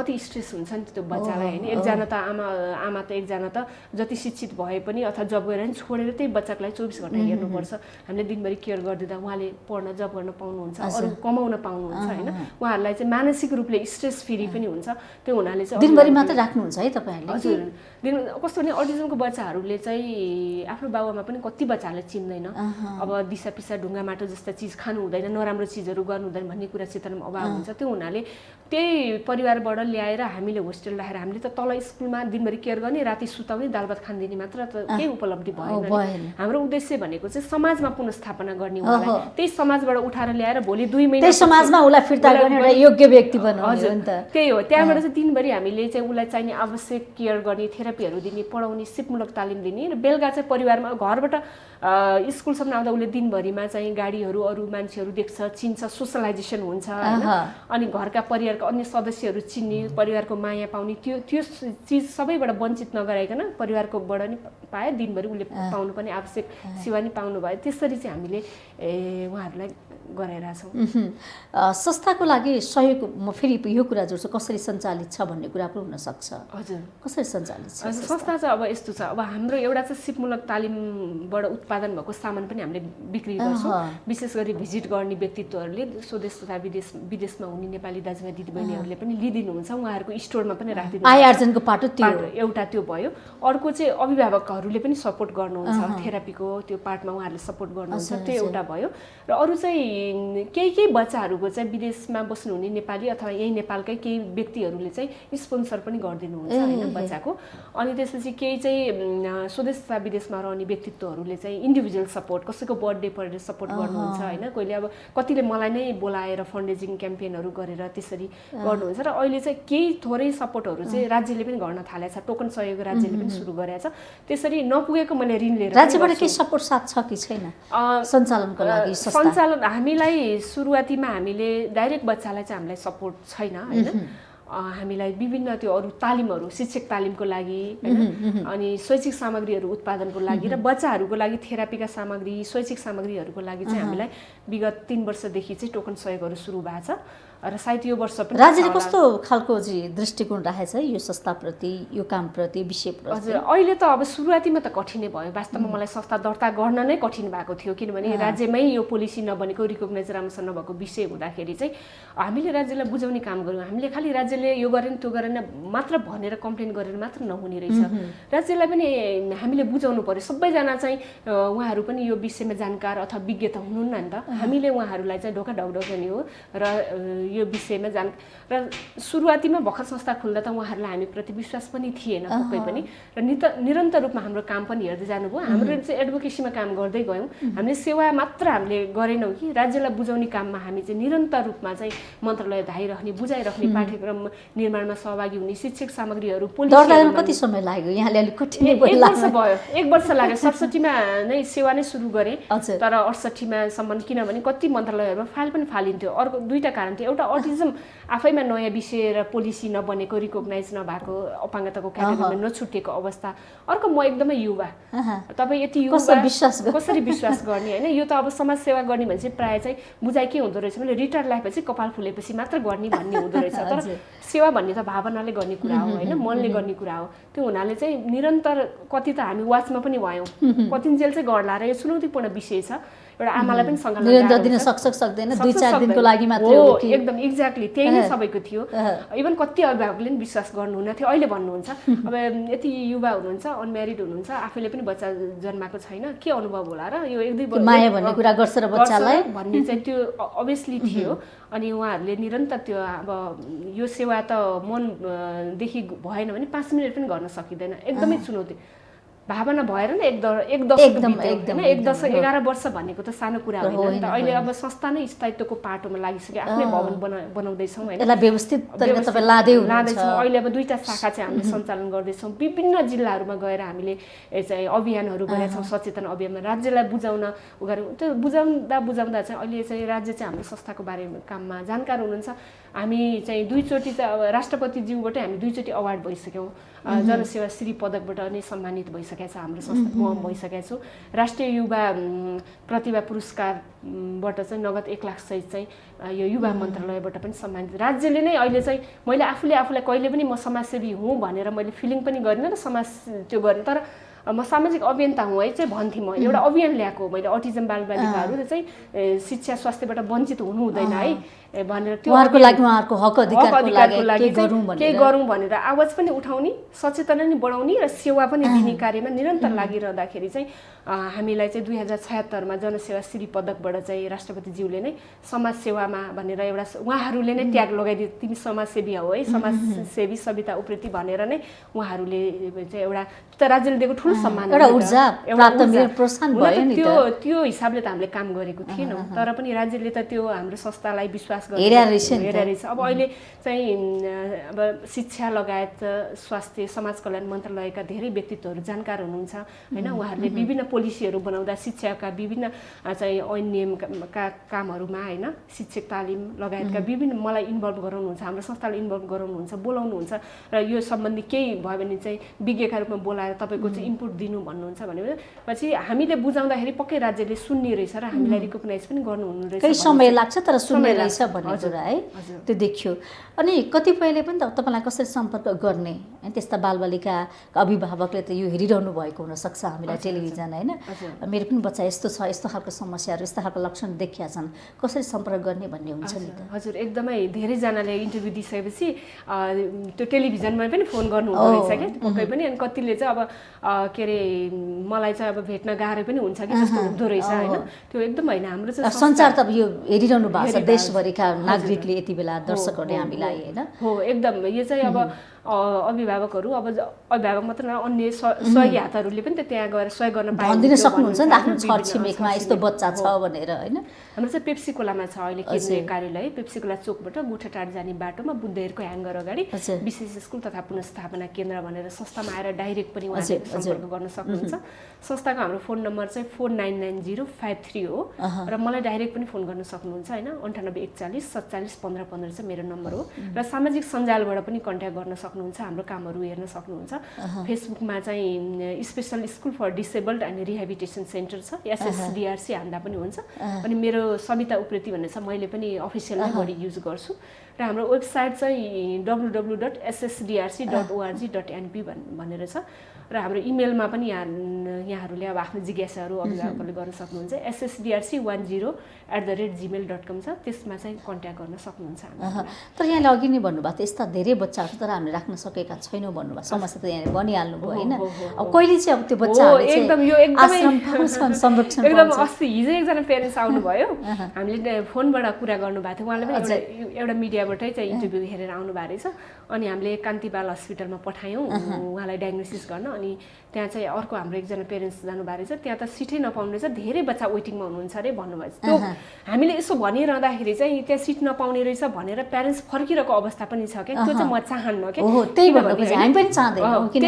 कति स्ट्रेस हुन्छ नि त्यो बच्चालाई हैन। एकजना त आमा त एकजना त जति शिक्षित भए पनि अथवा जब गरेर नि छोडेर त्यही बच्चाको लागि 24 घण्टा हेर्नुपर्छ। हामीले दिनभरि केयर गरिदिँदा उहाँले पढ्न जब गर्न पाउनुहुन्छ, अरू कमाउन पाउनुहुन्छ हैन। उहाँहरूलाई चाहिँ मानसिक मानसिक रूपले स्ट्रेस फ्री पनि हुन्छ। त्यो हुनाले चाहिँ दिनभरि मात्र राख्नुहुन्छ है तपाईहरुले? हजुर, दिन कस्तो भने अटिजमको बच्चाहरूले चाहिँ आफ्नो बाबुआमा पनि कति बच्चाहरूले चिन्दैन। अब दिसा पिसा ढुङ्गा माटो जस्ता चिज खानु हुँदैन, नराम्रो चिजहरू गर्नु हुँदैन भन्ने कुरा चेतनामा अभाव हुन्छ। त्यो हुनाले त्यही परिवारबाट ल्याएर हामीले होस्टेल राखेर हामीले त तल स्कुलमा दिनभरि केयर गर्ने, राति सुताउने, दाल भात खानदिने मात्र त केही उपलब्धि भएन। हाम्रो उद्देश्य भनेको चाहिँ समाजमा पुनर्स्थापना गर्ने उहाँलाई, त्यही समाजबाट उठाएर ल्याएर भोलि 2 महिना त्यही समाजमा उलाई फिर्ता गर्ने एउटा योग्य व्यक्ति बनाउने हो नि त। त्यही हो, त्यहाँबाट चाहिँ दिनभरि हामीले चाहिँ उलाई चाहिने आवश्यक केयर गर्ने, थेरापीहरू दिने, पढाउने, सिपमूलक तालिम दिने र बेलुका चाहिँ परिवारमा घरबाट स्कुलसम्म आउँदा उसले दिनभरिमा चाहिँ गाडीहरू, अरू मान्छेहरू देख्छ, चिन्छ, सोसलाइजेसन हुन्छ हैन। अनि घरका परिवारका अन्य सदस्यहरू चिन्ने, परिवारको माया पाउने, त्यो चिज सबैबाट वञ्चित नगराइकन परिवारकोबाट नि पाए, दिनभरि उसले पाउनुपर्ने आवश्यक सेवा नि पाउनु भयो। त्यसरी चाहिँ हामीले उहाँहरूलाई गराइरहेका छौँ। संस्थाको लागि सहयोग म फेरि यो कुरा जोड्छु, कसरी सञ्चालित छ भन्ने कुरा पनि हुन सक्छ। हजुर, कसरी सञ्चालित छ संस्था चाहिँ? अब यस्तो छ, अब हाम्रो एउटा चाहिँ सिपमूलक तालिमबाट उत्पादन भएको सामान पनि हामीले बिक्री गर्छौँ। विशेष गरी भिजिट गर्ने व्यक्तित्वहरूले, स्वदेश तथा विदेशमा हुने नेपाली दाजुभाइ दिदीबहिनीहरूले पनि लिइदिनुहुन्छ, उहाँहरूको स्टोरमा पनि राखिदिनु। आय आर्जनको पाटो एउटा त्यो भयो। अर्को चाहिँ अभिभावकहरूले पनि सपोर्ट गर्नुहुन्छ, थेरापीको त्यो पार्टमा उहाँहरूले सपोर्ट गर्नुहुन्छ, त्यो एउटा भयो। र अरू चाहिँ केही बच्चाहरूको चाहिँ विदेशमा बस्नुहुने नेपाली अथवा यही नेपालकै केही व्यक्तिहरूले चाहिँ स्पोन्सर पनि गरिदिनुहुन्छ होइन बच्चाको। अनि त्यसपछि केही चाहिँ स्वदेश तथा विदेशमा रहने व्यक्तित्वहरूले चाहिँ इन्डिभिजुअल सपोर्ट, कसैको बर्थडे परेर सपोर्ट गर्नुहुन्छ होइन। कहिले अब कतिले मलाई नै बोलाएर फन्डरेजिङ क्याम्पेनहरू गरेर त्यसरी गर्नुहुन्छ। र अहिले चाहिँ केही थोरै सपोर्टहरू चाहिँ राज्यले पनि गर्न थालेको छ, टोकन सहयोग राज्यले पनि सुरु गरेको छ। त्यसरी नपुगेको मैले ऋण लिएर राज्यबाट केही सपोर्ट साथ छ कि छैन सञ्चालनको लागि? सञ्चालन हामीलाई सुरुवातीमा हामीले डाइरेक्ट बच्चालाई चाहिँ हामीलाई सपोर्ट छैन होइन। हामीलाई विभिन्न त्यो अरू तालिमहरू, शिक्षक तालिमको लागि होइन, अनि शैक्षिक सामग्रीहरू उत्पादनको लागि र बच्चाहरूको लागि थेरापीका सामग्री, शैक्षिक सामग्रीहरूको लागि चाहिँ हामीलाई विगत 3 वर्षदेखि चाहिँ टोकन सहयोगहरू सुरु भएको छ। र सायद यो वर्ष पनि राज्यले कस्तो खालको दृष्टिकोण राखेछ यो संस्थाप्रति, यो कामप्रति, विषयप्रति? हजुर, अहिले त अब सुरुवातीमा त कठिनै भयो। वास्तवमा मलाई संस्था दर्ता गर्न नै कठिन भएको थियो, किनभने राज्यमै यो पोलिसी नबनेको, रिकग्नाइज राम्रोसँग नभएको विषय हुँदाखेरि चाहिँ हामीले राज्यलाई बुझाउने काम गऱ्यौँ। हामीले खालि राज्यले यो गरेन त्यो गरेन मात्र भनेर कम्प्लेन गरेर मात्र नहुने रहेछ। राज्यलाई पनि हामीले बुझाउनु पर्यो। सबैजना चाहिँ उहाँहरू पनि यो विषयमा जानकार अथवा विज्ञ त हुनुहुन्न नि त। हामीले उहाँहरूलाई चाहिँ ढोका ढाउढाउने हो र यो विषयमा र सुरुवातीमा भर्खर संस्था खुल्दा त उहाँहरूलाई हामीप्रति विश्वास पनि थिएन पक्कै पनि। र निरन्तर रूपमा हाम्रो काम पनि हेर्दै जानुभयो। हाम्रो चाहिँ एडभोकेसीमा काम गर्दै गयौँ। हामीले सेवा मात्र हामीले गरेनौँ कि राज्यलाई बुझाउने काममा हामी चाहिँ निरन्तर रूपमा चाहिँ मन्त्रालय धाइराख्ने, बुझाइराख्ने, पाठ्यक्रम निर्माणमा सहभागी हुने, शिक्षक सामग्रीहरू, पोलिसी। कति समय लाग्यो? यहाँले अलिक कठिन भयो। 1 वर्ष लाग्यो। 67मा नै सेवा नै सुरु गरेँ, तर 68मा सम्म, किनभने कति मन्त्रालयहरूमा फाइल पनि फालिन्थ्यो। अर्को 2टा कारण थियो। एउटा अटिजम आफैमा नयाँ विषय र पोलिसी नबनेको, रिकग्नाइज नभएको, अपाङ्गताको क्याटेगोरीमा नछुटेको अवस्था। अर्को म एकदमै युवा, तपाईँ यति युवा कसरी विश्वास गर्ने होइन। यो त अब समाज सेवा गर्ने भने चाहिँ प्रायः चाहिँ बुझाइ के हुँदो रहेछ भने रिटायर लाएपछि कपाल फुलेपछि मात्र गर्ने भन्ने हुँदो रहेछ। तर सेवा भन्ने त भावनाले गर्ने कुरा हो होइन, मनले गर्ने कुरा हो। त्यो हुनाले चाहिँ निरन्तर कति त हामी वाचमा पनि भयौँ, कतिन्जेल चाहिँ गर्ला र यो चुनौतीपूर्ण विषय छ। एउटा आमालाई पनि सँगै निरन्तर दिन सक्दैन, 2-4 दिनको लागि मात्रै हो कि? एकदम एक्ज्याक्टली त्यही नै सबैको थियो। इभन कति अभिभावकले पनि विश्वास गर्नुहुन्न थियो। अहिले भन्नुहुन्छ अब यति युवा हुनुहुन्छ, अनम्यारिड हुनुहुन्छ, आफैले पनि बच्चा जन्माएको छैन, के अनुभव होला र यो 1-2 वर्ष माया भन्ने कुरा गर्छ र बच्चालाई भन्ने चाहिँ त्यो अभियसली थियो। अनि उहाँहरूले निरन्तर त्यो अब यो सेवा त मनदेखि भएन भने 5 मिनट पनि गर्न सकिँदैन। एकदमै चुनौती भावना भएर नै 1 दशक 11 वर्ष भनेको त सानो कुरा होइन नि त। अहिले अब संस्था नै स्थायित्वको पाटोमा लागिसक्यो, आफ्नै भवन बनाउँदैछौँ होइन, यसलाई व्यवस्थित तरिकाले तपाईँ लाँदैछौँ। अहिले अब 2टा शाखा चाहिँ हामीले सञ्चालन गर्दैछौँ। विभिन्न जिल्लाहरूमा गएर हामीले चाहिँ अभियानहरू गरेका छौँ, सचेतना अभियानमा राज्यलाई बुझाउन गऱ्यौँ। त्यो बुझाउँदा चाहिँ अहिले चाहिँ राज्य चाहिँ हाम्रो संस्थाको बारेमा काममा जानकार हुनुहुन्छ। हामी चाहिँ 2 चोटि चाहिँ राष्ट्रपतिज्यूबाटै हामी 2 चोटि अवार्ड भइसक्यौँ। जनसेवा श्री पदकबाट नै सम्मानित भइसकेको छ हाम्रो संस्था, म भइसकेको छु। राष्ट्रिय युवा प्रतिभा पुरस्कारबाट चाहिँ नगद 1 लाख सहित चाहिँ यो युवा मन्त्रालयबाट पनि सम्मानित। राज्यले नै अहिले चाहिँ मैले आफूलाई कहिले पनि म समाजसेवी हुँ भनेर मैले फिलिङ पनि गरिनँ र समाज त्यो गरेँ। तर म सामाजिक अभियन्ता हुँ है चाहिँ भन्थेँ। म एउटा अभियान ल्याएको मैले, अटिजम बालबालिकाहरू चाहिँ शिक्षा स्वास्थ्यबाट वञ्चित हुनु हुँदैन है, भनेर त्यो उहाँहरूको लागि उहाँहरूको हक अधिकारको लागि के गरौँ भनेर आवाज पनि उठाउने, सचेतना नि बढाउने र सेवा पनि दिने कार्यमा निरन्तर लागिरहँदाखेरि चाहिँ हामीलाई चाहिँ 2076 जनसेवा श्री पदकबाट चाहिँ राष्ट्रपतिज्यूले नै समाज सेवामा भनेर एउटा उहाँहरूले नै ट्याग लगाइदिए, तिमी समाजसेवी हौ है, समाजसेवी सविता उप्रेती भनेर नै उहाँहरूले चाहिँ एउटा राज्यले दिएको ठुलो सम्मान, एउटा ऊर्जा प्राप्त प्रोत्साहन भयो नि। त्यो हिसाबले त हामीले काम गरेको थिएनौँ, तर पनि राज्यले त त्यो हाम्रो संस्थालाई विश्वास हेरेर रहेछ। अब अहिले चाहिँ अब शिक्षा लगायत स्वास्थ्य समाज कल्याण मन्त्रालयका धेरै व्यक्तित्वहरू जानकार हुनुहुन्छ हैन, उहाँहरूले विभिन्न पोलिसीहरू बनाउँदा शिक्षाका विभिन्न चाहिँ ऐन नियमका कामहरूमा हैन, शिक्षक तालिम लगायतका विभिन्न मलाई इन्भल्भ गराउनुहुन्छ, हाम्रो संस्थाले इन्भल्भ गराउनुहुन्छ, बोलाउनुहुन्छ र यो सम्बन्धी केही भयो भने चाहिँ विज्ञका रूपमा बोलाएर तपाईँको चाहिँ इनपुट दिनु भन्नुहुन्छ भनेपछि हामीले बुझाउँदाखेरि पक्कै राज्यले सुन्ने रहेछ र हामीलाई रिकगनाइज पनि गर्नुहुने रहेछ। केही समय लाग्छ तर सुन्ने रहेछ भन्ने कुरा है त्यो देखियो। अनि कतिपयले पनि त तपाईँलाई कसरी सम्पर्क गर्ने, त्यस्ता बालबालिकाका अभिभावकले त यो हेरिरहनु भएको हुनसक्छ हामीलाई टेलिभिजन होइन, मेरो पनि बच्चा यस्तो छ, यस्तो खालको समस्याहरू, यस्तो खालको लक्षण देखिया छन्, कसरी सम्पर्क गर्ने भन्ने हुन्छ नि त। हजुर, एकदमै धेरैजनाले इन्टरभ्यू दिइसकेपछि त्यो टेलिभिजनमा पनि फोन गर्नुहुँदो रहेछ क्या पक्कै पनि। अनि कतिले चाहिँ अब के अरे मलाई चाहिँ अब भेट्न गाह्रो पनि हुन्छ कि जस्तो हुँदो रहेछ होइन, त्यो एकदम होइन। हाम्रो चाहिँ संसार त अब यो हेरिरहनु भएको छ, देशभरिका नागरिकले यति बेला दर्शकहरूले हामीलाई होइन। हो एकदम, यो चाहिँ अब अभिभावकहरू, अब अभिभावक मात्र अन्य सहयोगी हातहरूले पनि त त्यहाँ गएर सहयोग गर्न भनिदिन सक्नुहुन्छ नि आफ्नो छरछिमेकमा यस्तो बच्चा छ भनेर होइन। हाम्रो चाहिँ पेप्सी खोलामा छ अहिले केन्द्रीय कार्यालय, पेप्सी खोला चोकबाट गुठाटार जाने बाटोमा बुद्धहेरको ह्याङ्गर अगाडि विशेष स्कुल तथा पुनर्स्थापना केन्द्र भनेर संस्थामा आएर डाइरेक्ट पनि उहाँले सम्पर्क गर्न सक्नुहुन्छ। संस्थाको हाम्रो फोन नम्बर चाहिँ 499053 हो र मलाई डाइरेक्ट पनि फोन गर्न सक्नुहुन्छ होइन। 9841474515 चाहिँ मेरो नम्बर हो र सामाजिक सञ्जालबाट पनि कन्ट्याक्ट गर्न सक्नुहुन्छ, हाम्रो कामहरू हेर्न सक्नुहुन्छ। फेसबुकमा चाहिँ special school for disabled and rehabilitation centre छ, SSDRC हान्दा पनि हुन्छ। अनि मेरो सविता उप्रेती भन्ने छ, मैले पनि अफिसियललाई बढी युज गर्छु। र हाम्रो वेबसाइट चाहिँ www.ssdrc.org.np भनेर छ र हाम्रो इमेलमा पनि यहाँहरूले अब आफ्नो जिज्ञासाहरू अभिभावकहरूले गर्न सक्नुहुन्छ। ssdrc10@gmail.com छ, त्यसमा चाहिँ कन्ट्याक्ट गर्न सक्नुहुन्छ। तर यहाँले अघि नै भन्नुभएको थियो यस्ता धेरै बच्चाहरू तर हामीले राख्न सकेका छैनौँ भन्नुभयो, समस्या त यहाँले भनिहाल्नु भयो होइन। अब कहिले चाहिँ अब त्यो बच्चाहरूले आश्रम पाउँछन्, संरक्षण पाउँछन्? एकदम अस्ति हिजो एकजना पेरेन्ट्स आउनुभयो, हामीले फोनबाट कुरा गर्नुभएको थियो, उहाँले पनि एउटा मिडियाबाटै चाहिँ इन्टरभ्यू हेरेर आउनु भएको रहेछ। अनि हामीले कान्ति बाल हस्पिटलमा पठायौँ उहाँलाई डायग्नोसिस गर्न। अनि त्यहाँ चाहिँ अर्को हाम्रो एकजना पेरेन्ट्स जानुभएको रहेछ, त्यहाँ त सिटै नपाउने रहेछ, धेरै बच्चा वेटिङमा हुनुहुन्छ अरे भन्नुभएको छ। त्यो हामीले यसो भनिरहँदाखेरि चाहिँ त्यहाँ सिट नपाउने रहेछ भनेर प्यारेन्ट्स फर्किरहेको अवस्था पनि छ क्या, त्यो चाहिँ म चाहन्न क्या। त्यही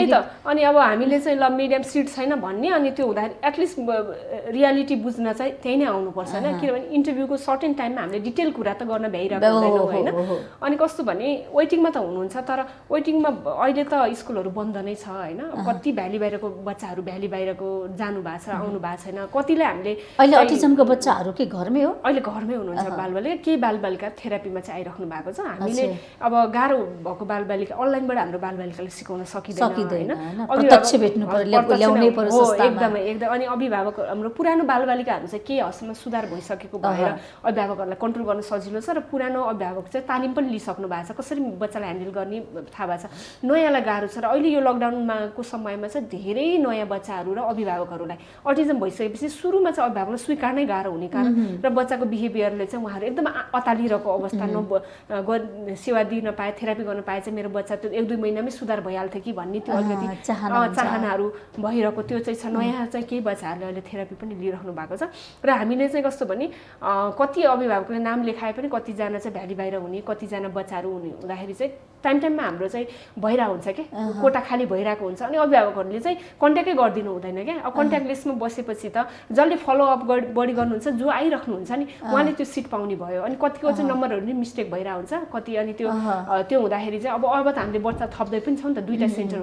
त, अनि अब हामीले चाहिँ ल मिडियम सिट छैन भन्ने, अनि त्यो हुँदाखेरि एटलिस्ट रियालिटी बुझ्न चाहिँ त्यही नै आउनुपर्छ होइन, किनभने इन्टरभ्यूको सर्टेन टाइममा हामीले डिटेल कुरा त गर्न भ्याइरहेको हुँदैनौँ होइन। अनि कस्तो भने वेटिङमा त हुनुहुन्छ, तर वेटिङमा अहिले त स्कुलहरू बन्द नै छ होइन। कति भ्याली बाहिरको बच्चाहरू भ्याली बाहिरको जानु भएको छ, आउनु भएको छैन। कतिले हामीले अहिले अटिजमको बच्चाहरू के घरमै हो? अहिले घरमै हुनुहुन्छ बालबालिका, केही बालबालिका थेरापीमा चाहिँ आइराख्नु भएको छ। हामीले अब गाह्रो भएको बालबालिका अनलाइनबाट हाम्रो बालबालिकाले सिकाउन सकिँदैन होइन, प्रत्यक्ष भेट्नु पर्यो, ल्याउनै पर्यो संस्थामा। एकदम। अनि अभिभावक हाम्रो पुरानो बालबालिकाहरू चाहिँ केही हदसम्म सुधार भइसकेको भएर अभिभावकहरूलाई कन्ट्रोल गर्न सजिलो छ, र पुरानो अभिभावक चाहिँ तालिम पनि लिइसक्नु भएको छ, कसरी बच्चालाई ह्यान्डल गर्ने थाहा भएको छ। नयाँलाई गाह्रो छ, र अहिले यो लकडाउनको समयमा चाहिँ धेरै नयाँ बच्चाहरू र अभिभावकहरूलाई अटिजम भइसकेपछि सुरुमा चाहिँ अभिभावकलाई स्वीकार्नै गाह्रो हुने कारण र बच्चाको बिहेभियरले चाहिँ उहाँहरू एकदम अतालिरहेको अवस्था, सेवा दिन पाए, थेरापी गर्न पाए चाहिँ मेरो बच्चा त्यो 1-2 महिनामै सुधार भइहाल्थ्यो कि भन्ने त्यो अलिकति चाहनाहरू भइरहेको त्यो चाहिँ छ। नयाँ चाहिँ केही बच्चाहरूले अहिले थेरापी पनि लिइराख्नु भएको छ। र हामीले चाहिँ कस्तो भने कति अभिभावकले नाम लेखाए पनि कतिजना चाहिँ भ्याली बाहिर हुने, कतिजना बच्चाहरू हुँदाखेरि चाहिँ टाइममा हाम्रो चाहिँ भइरहेको हुन्छ कि कोटा खाली भइरहेको हुन्छ। अनि अभिभावकहरूले चाहिँ कन्ट्याक्टै गरिदिनु हुँदैन क्या। अब कन्ट्याक्ट लिस्टमा बसेपछि त जसले फलोअप बढी गर्नुहुन्छ, जो आइराख्नुहुन्छ नि उहाँले त्यो सिट पाउने भयो। अनि कतिको चाहिँ नम्बरहरू नि मिस्टेक भइरहेको हुन्छ कति, अनि त्यो हुँदाखेरि चाहिँ अब त हाम्रो हामीले बच्चा थप्दै पनि छौँ नि त, 2टा सेन्टर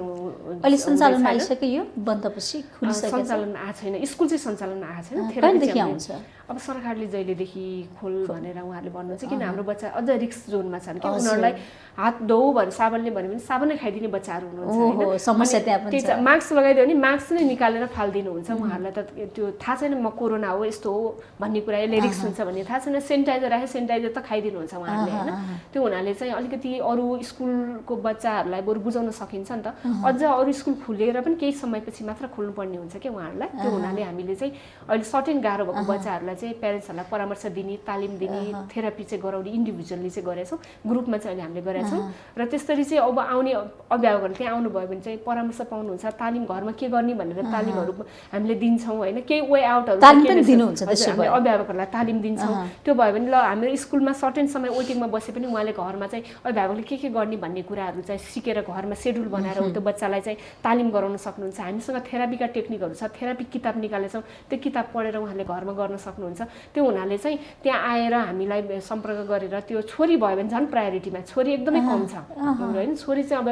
अहिले सञ्चालनमा आइसक्यो यो बन्दपछि खुलिसकेको छ? सञ्चालनमा आएको छैन, स्कुल चाहिँ सञ्चालनमा आएको छैन। कहिलेदेखि आउँछ? अब सरकारले जहिलेदेखि खोल भनेर उहाँहरूले भन्नुहुन्छ, किन हाम्रो बच्चा अझ रिस्क जोनमा छन् कि उनीहरूलाई हात धोऊ भने साबनले भन्यो भने साबनै खाइदिने बच्चाहरू हुनुहुन्छ। समस्या त्यहाँ पनि छ। मास्क लगाइदियो भने मास्क नै निकालेर फालिदिनुहुन्छ। उहाँहरूलाई त त्यो थाहा छैन म कोरोना हो यस्तो हो भन्ने कुरा, यसले रिस्क हुन्छ भन्ने थाहा छैन। सेनिटाइजर राखे सेनिटाइजर त खाइदिनुहुन्छ उहाँहरूले होइन। त्यो हुनाले चाहिँ अलिकति अरू स्कुलको बच्चाहरूलाई बरु बुझाउन सकिन्छ नि त। अझ अरू स्कुल खुलेर पनि केही समयपछि मात्र खोल्नुपर्ने हुन्छ क्या उहाँहरूलाई। त्यो हुनाले हामीले चाहिँ अहिले सर्टेन गाह्रो भएको बच्चाहरूलाई चाहिँ प्यारेन्ट्सहरूलाई परामर्श दिने, तालिम दिने, थेरापी चाहिँ गराउने इन्डिभिजुअली चाहिँ गरेछौँ। ग्रुपमा चाहिँ अहिले हामीले गरेछौँ र त्यसरी चाहिँ अब आउने अभिभावकहरू त्यहाँ आउनुभयो भने चाहिँ परामर्श पाउनुहुन्छ। तालिम घरमा के गर्ने भनेर तालिमहरू हामीले दिन्छौँ होइन। केही वे आउटहरू हामीले अभिभावकहरूलाई तालिम दिन्छौँ। त्यो भयो भने ल हाम्रो स्कुलमा सर्टेन समय वेटिङमा बसे पनि उहाँले घरमा चाहिँ अभिभावकले के गर्ने भन्ने कुराहरू चाहिँ सिकेर घरमा सेड्युल बनाएर त्यो बच्चालाई चाहिँ तालिम गराउन सक्नुहुन्छ। हामीसँग थेरापीका टेक्निकहरू छ, थेरापी किताब निकालेछौँ, त्यो किताब पढेर उहाँले घरमा गर्न सक्नुहुन्छ। त्यो हुनाले चाहिँ त्यहाँ आएर हामीलाई सम्पर्क गरेर त्यो छोरी भयो भने झन् प्रायोरिटीमा, छोरी एकदमै कम छ होइन। छोरी चाहिँ अब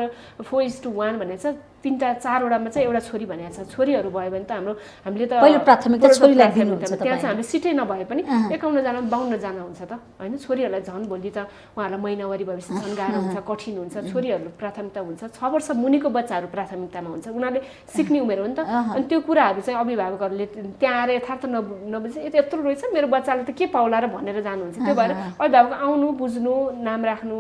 4:1 भनेको छ, 3-4वटामा चाहिँ एउटा छोरी भनेको छ। छोरीहरू भयो भने त हामीले त पहिलो प्राथमिकता छोरीलाई दिनुहुन्छ। त्यहाँ चाहिँ हामीले सिटै नभए पनि 51 जना 52 जना हुन्छ त होइन। छोरीहरूलाई झन् भोलि त उहाँहरूलाई महिनावारी भएपछि झन् गाह्रो हुन्छ, कठिन हुन्छ। छोरीहरू प्राथमिकता हुन्छ, 6 वर्ष मुनिको बच्चाहरू प्राथमिकतामा हुन्छ, उनीहरूले सिक्ने उमेर हो नि त। अनि त्यो कुराहरू चाहिँ अभिभावकहरूले त्यहाँ आएर यथार्थ नबुझे यत्रो रहेछ मेरो बच्चाले त के पाउला र भनेर जानुहुन्छ। त्यो भएर अभिभावक आउनु, बुझ्नु, नाम राख्नु,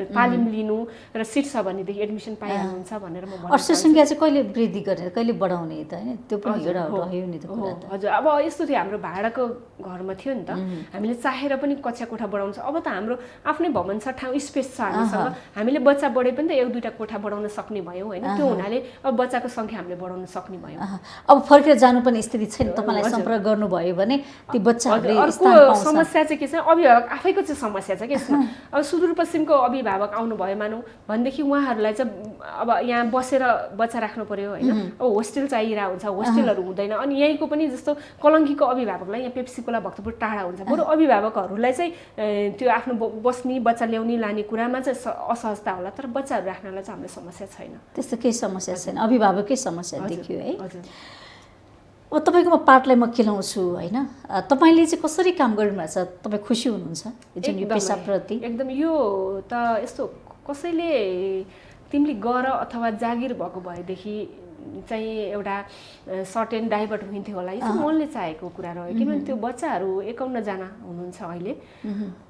तालिम लिनु र सिट छ भनेदेखि एडमिसन पाइहाल्नुहुन्छ भनेर म भन्छु। संख्या चाहिँ कहिले वृद्धि गरेर कहिले बढाउने त होइन, त्यो पनि एउटा रह्यो नि त कुरा त। हजुर, अब यस्तो थियो हाम्रो भाडाको घरमा थियो नि त, हामीले चाहेर पनि कक्षा कोठा बढाउनु छ। अब त हाम्रो आफ्नै भवन छ, ठाउँ स्पेस छ हामीसँग, हामीले बच्चा बढे पनि त 1-2टा कोठा बढाउन सक्ने भयौँ होइन। त्यो हुनाले अब बच्चाको सङ्ख्या हामीले बढाउन सक्ने भयौँ। अब फर्केर जानुपर्ने स्थिति छैन, तपाईँलाई सम्पर्क गर्नुभयो भने ती बच्चाहरूले अर्को समस्या चाहिँ के छ, अभिभावक आफैको चाहिँ समस्या छ कि यसमा। अब सुदूरपश्चिमको अभिभावक आउनुभयो मानौँ भनेदेखि उहाँहरूलाई चाहिँ अब यहाँ बसेर बच्चा राख्नु पर्यो होइन। अब होस्टेल चाहिरहेको हुन्छ, होस्टेलहरू हुँदैन। अनि यहीँको पनि जस्तो कलङ्कीको अभिभावकलाई यहाँ पेप्सी खोला भक्तपुर टाढा हुन्छ, बरु अभिभावकहरूलाई चाहिँ त्यो आफ्नो बस्ने बच्चा ल्याउने लाने कुरामा चाहिँ असहजता होला, तर बच्चाहरू राख्नलाई चाहिँ हामीलाई समस्या छैन। त्यस्तो केही समस्या छैन, अभिभावकै समस्या देखियो है। हजुर, अब तपाईँकोमा पार्टलाई म खेलाउँछु होइन, तपाईँले चाहिँ कसरी काम गरिरहेको छ, तपाईँ खुसी हुनुहुन्छ जुन यो पेसाप्रति? एकदम यो त यस्तो कसैले तिमीले गर अथवा जागिर भएको भएदेखि चाहिँ एउटा सर्टेन डाइभर्ट हुन्थ्यो होला, यो मनले चाहेको कुरा रह्यो। किनभने त्यो बच्चाहरू 51 जना हुनुहुन्छ अहिले,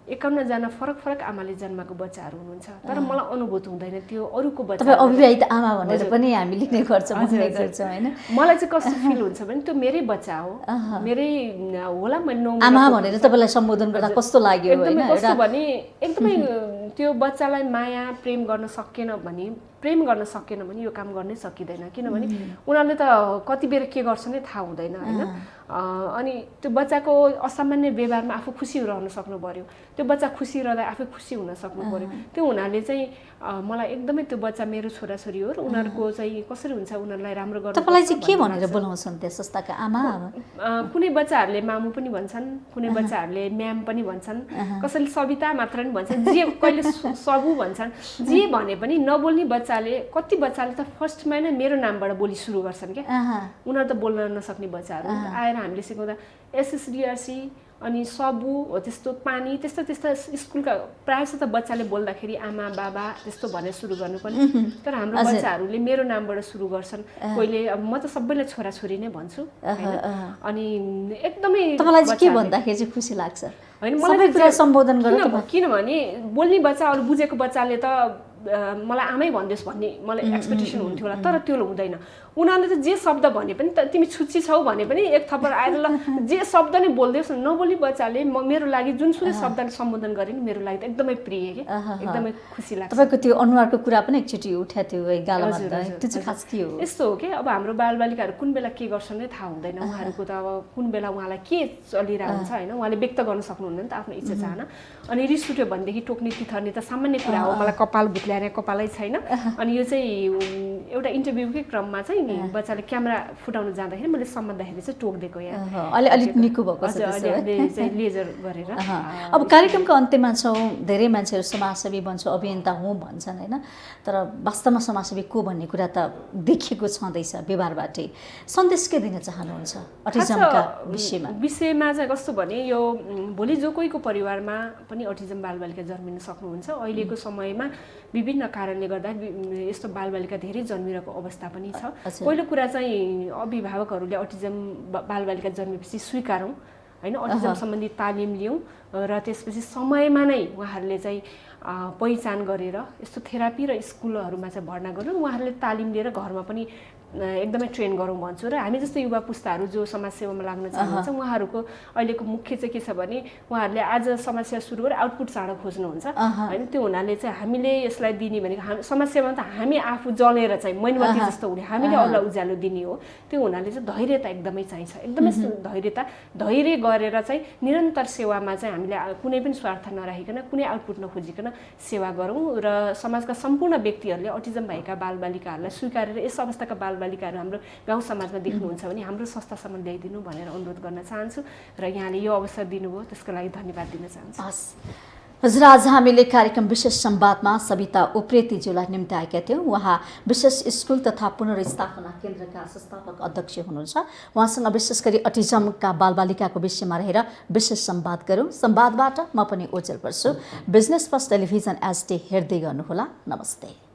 51 जना फरक फरक आमाले जन्माएको बच्चाहरू हुनुहुन्छ। तर मलाई अनुभूत हुँदैन त्यो अरूको बच्चा। तपाईँ अविवाहित आमा भनेर पनि हामी लिने गर्छौँ होइन। मलाई चाहिँ कस्तो फिल हुन्छ भने त्यो मेरै बच्चा हो, मेरै होला। मैले आमा भनेर तपाईँलाई सम्बोधन गर्दा कस्तो लाग्यो होइन? कस्तो भने एकदमै त्यो बच्चालाई माया प्रेम गर्न सकेन भने यो काम गर्नै सकिँदैन। किनभने उनीहरूले त कति बेर के गर्छ नै थाहा हुँदैन होइन। अनि त्यो बच्चाको असामान्य व्यवहारमा आफू खुसी रहन सक्नु पर्यो, त्यो बच्चा खुसी रहँदा आफै खुसी हुन सक्नु पर्यो। त्यो हुनाले चाहिँ मलाई एकदमै त्यो बच्चा मेरो छोराछोरी हो र उनीहरूको चाहिँ कसरी हुन्छ उनीहरूलाई राम्रो गर्नु। तपाईँलाई चाहिँ के भनेर बोलाउँछन् त्यस संस्थाका आमा? कुनै बच्चाहरूले मामु पनि भन्छन्, कुनै बच्चाहरूले म्याम पनि भन्छन्, कसैले सविता मात्र पनि भन्छन्, जे कहिले सबु भन्छन्। जे भने पनि नबोल्ने बच्चाले, कति बच्चाले त फर्स्टमा नै मेरो नामबाट बोली सुरु गर्छन् क्या। उनीहरू त बोल्न नसक्ने बच्चाहरू आएर हामीले सिकाउँदा एसएसडिआरसी अनि सबु हो त्यस्तो पानी त्यस्ता स्कुलका प्रायः जस्तो त बच्चाले बोल्दाखेरि आमा बाबा त्यस्तो भनेर सुरु गर्नुपर्ने। तर हाम्रो बच्चाहरूले मेरो नामबाट सुरु गर्छन्। कोहीले अब म त सबैलाई छोराछोरी नै भन्छु होइन। अनि एकदमै तपाईँलाई चाहिँ के भन्दाखेरि चाहिँ खुसी लाग्छ होइन? मलाई सम्बोधन गर्नु, किनभने बोल्ने बच्चा अरू बुझेको बच्चाले त मलाई आमै भनिदियोस् भन्ने मलाई एक्सपेक्टेसन हुन्थ्यो होला, तर त्यो हुँदैन। उनीहरूले त जे शब्द भने पनि त तिमी छुच्ची छौ भने पनि एक थप्पड आएर ल जे शब्द नै बोल्दैस्, नबोली बच्चाले मेरो लागि जुनसुकै शब्दले सम्बोधन गरे नि मेरो लागि त एकदमै प्रिय के, एकदमै खुसी लाग्छ। तपाईँको त्यो अनुहारको कुरा पनि एकचोटि उठ्या थियो है गालामा, त्यो चाहिँ खास के हो? यस्तो हो कि अब हाम्रो बालबालिकाहरू कुन बेला के गर्छन् नै थाहा हुँदैन। उहाँहरूको त अब कुन बेला उहाँलाई के चलिरहेको हुन्छ होइन, उहाँले व्यक्त गर्न सक्नुहुन्न नि त आफ्नो इच्छा चाहना। अनि रिस उठ्यो भनेदेखि टोक्ने तिथर्ने त सामान्य कुरा हो, मलाई कपाल भुत्ल्याएर कपालै छैन। अनि यो चाहिँ एउटा इन्टरभ्यूकै क्रममा चाहिँ नि बच्चाले क्यामेरा फुटाउन जाँदाखेरि मैले सम्झँदाखेरि चाहिँ टोकिदिएको यहाँ अहिले अलिक निको भएको छ हजुर, त्यसो भए। अहिले चाहिँ लेजर गरेर अब कार्यक्रमको अन्त्यमा छौँ, धेरै मान्छेहरू समाजसेवी बन्छु अभियन्ता हुँ भन्छन् होइन, तर वास्तवमा समाजसेवी को भन्ने कुरा त देखिएको छँदैछ व्यवहारबाटै। सन्देश के दिन चाहनुहुन्छ अटिजमका विषयमा चाहिँ कस्तो भने यो भोलि जो कोहीको परिवारमा पनि अटिजम बालबालिका जन्मिन सक्नुहुन्छ। अहिलेको समयमा विभिन्न कारणले गर्दा यस्तो बालबालिका धेरै जन्मिरहेको अवस्था पनि छ। पहिलो कुरा चाहिँ अभिभावकहरूले अटिजम बालबालिका जन्मेपछि स्वीकारौँ होइन, अटिजम सम्बन्धी तालिम लियौँ र त्यसपछि समयमा नै उहाँहरूले चाहिँ पहिचान गरेर यस्तो थेरापी र स्कुलहरूमा चाहिँ भर्ना गरेर उहाँहरूले तालिम लिएर घरमा पनि एकदमै ट्रेन गरौँ भन्छु। र हामी जस्तो युवा पुस्ताहरू जो समाजसेवामा लाग्न चाहनुहुन्छ उहाँहरूको अहिलेको मुख्य चाहिँ के छ भने उहाँहरूले आज समस्या सुरु गरेर आउटपुट चाँडो खोज्नुहुन्छ होइन। त्यो हुनाले चाहिँ हामीले यसलाई दिने भनेको समाजसेवामा त हामी आफू जलेर चाहिँ मैनबत्ती जस्तो हुने, हामीले अरूलाई उज्यालो दिने हो। त्यो हुनाले चाहिँ धैर्यता एकदमै चाहिन्छ, एकदमै धैर्य गरेर चाहिँ निरन्तर सेवामा चाहिँ हामीले कुनै पनि स्वार्थ नराखिकन कुनै आउटपुट नखोजिकन सेवा गरौँ र समाजका सम्पूर्ण व्यक्तिहरूले अटिजम भएका बालबालिकाहरूलाई स्वीकारेर यस अवस्थाका बालबालिकाहरू हाम्रो गाउँ समाजमा देख्नुहुन्छ भने हाम्रो संस्थासम्म ल्याइदिनु भनेर अनुरोध गर्न चाहन्छु र यहाँले यो अवसर दिनुभयो त्यसको लागि धन्यवाद दिन चाहन्छु। हस् हजुर, आज हामीले कार्यक्रम विशेष संवादमा सविता उप्रेतीज्यूलाई निम्त्याएका थियौँ। उहाँ विशेष स्कुल तथा पुनर्स्थापना केन्द्रका संस्थापक अध्यक्ष हुनुहुन्छ। उहाँसँग विशेष गरी अटिजमका बालबालिकाको विषयमा रहेर विशेष संवाद गरौँ। संवादबाट म पनि ओझेल पर्छु। बिजनेस फर्स्ट टेलिभिजन एचडी हेर्दै गर्नुहोला। नमस्ते।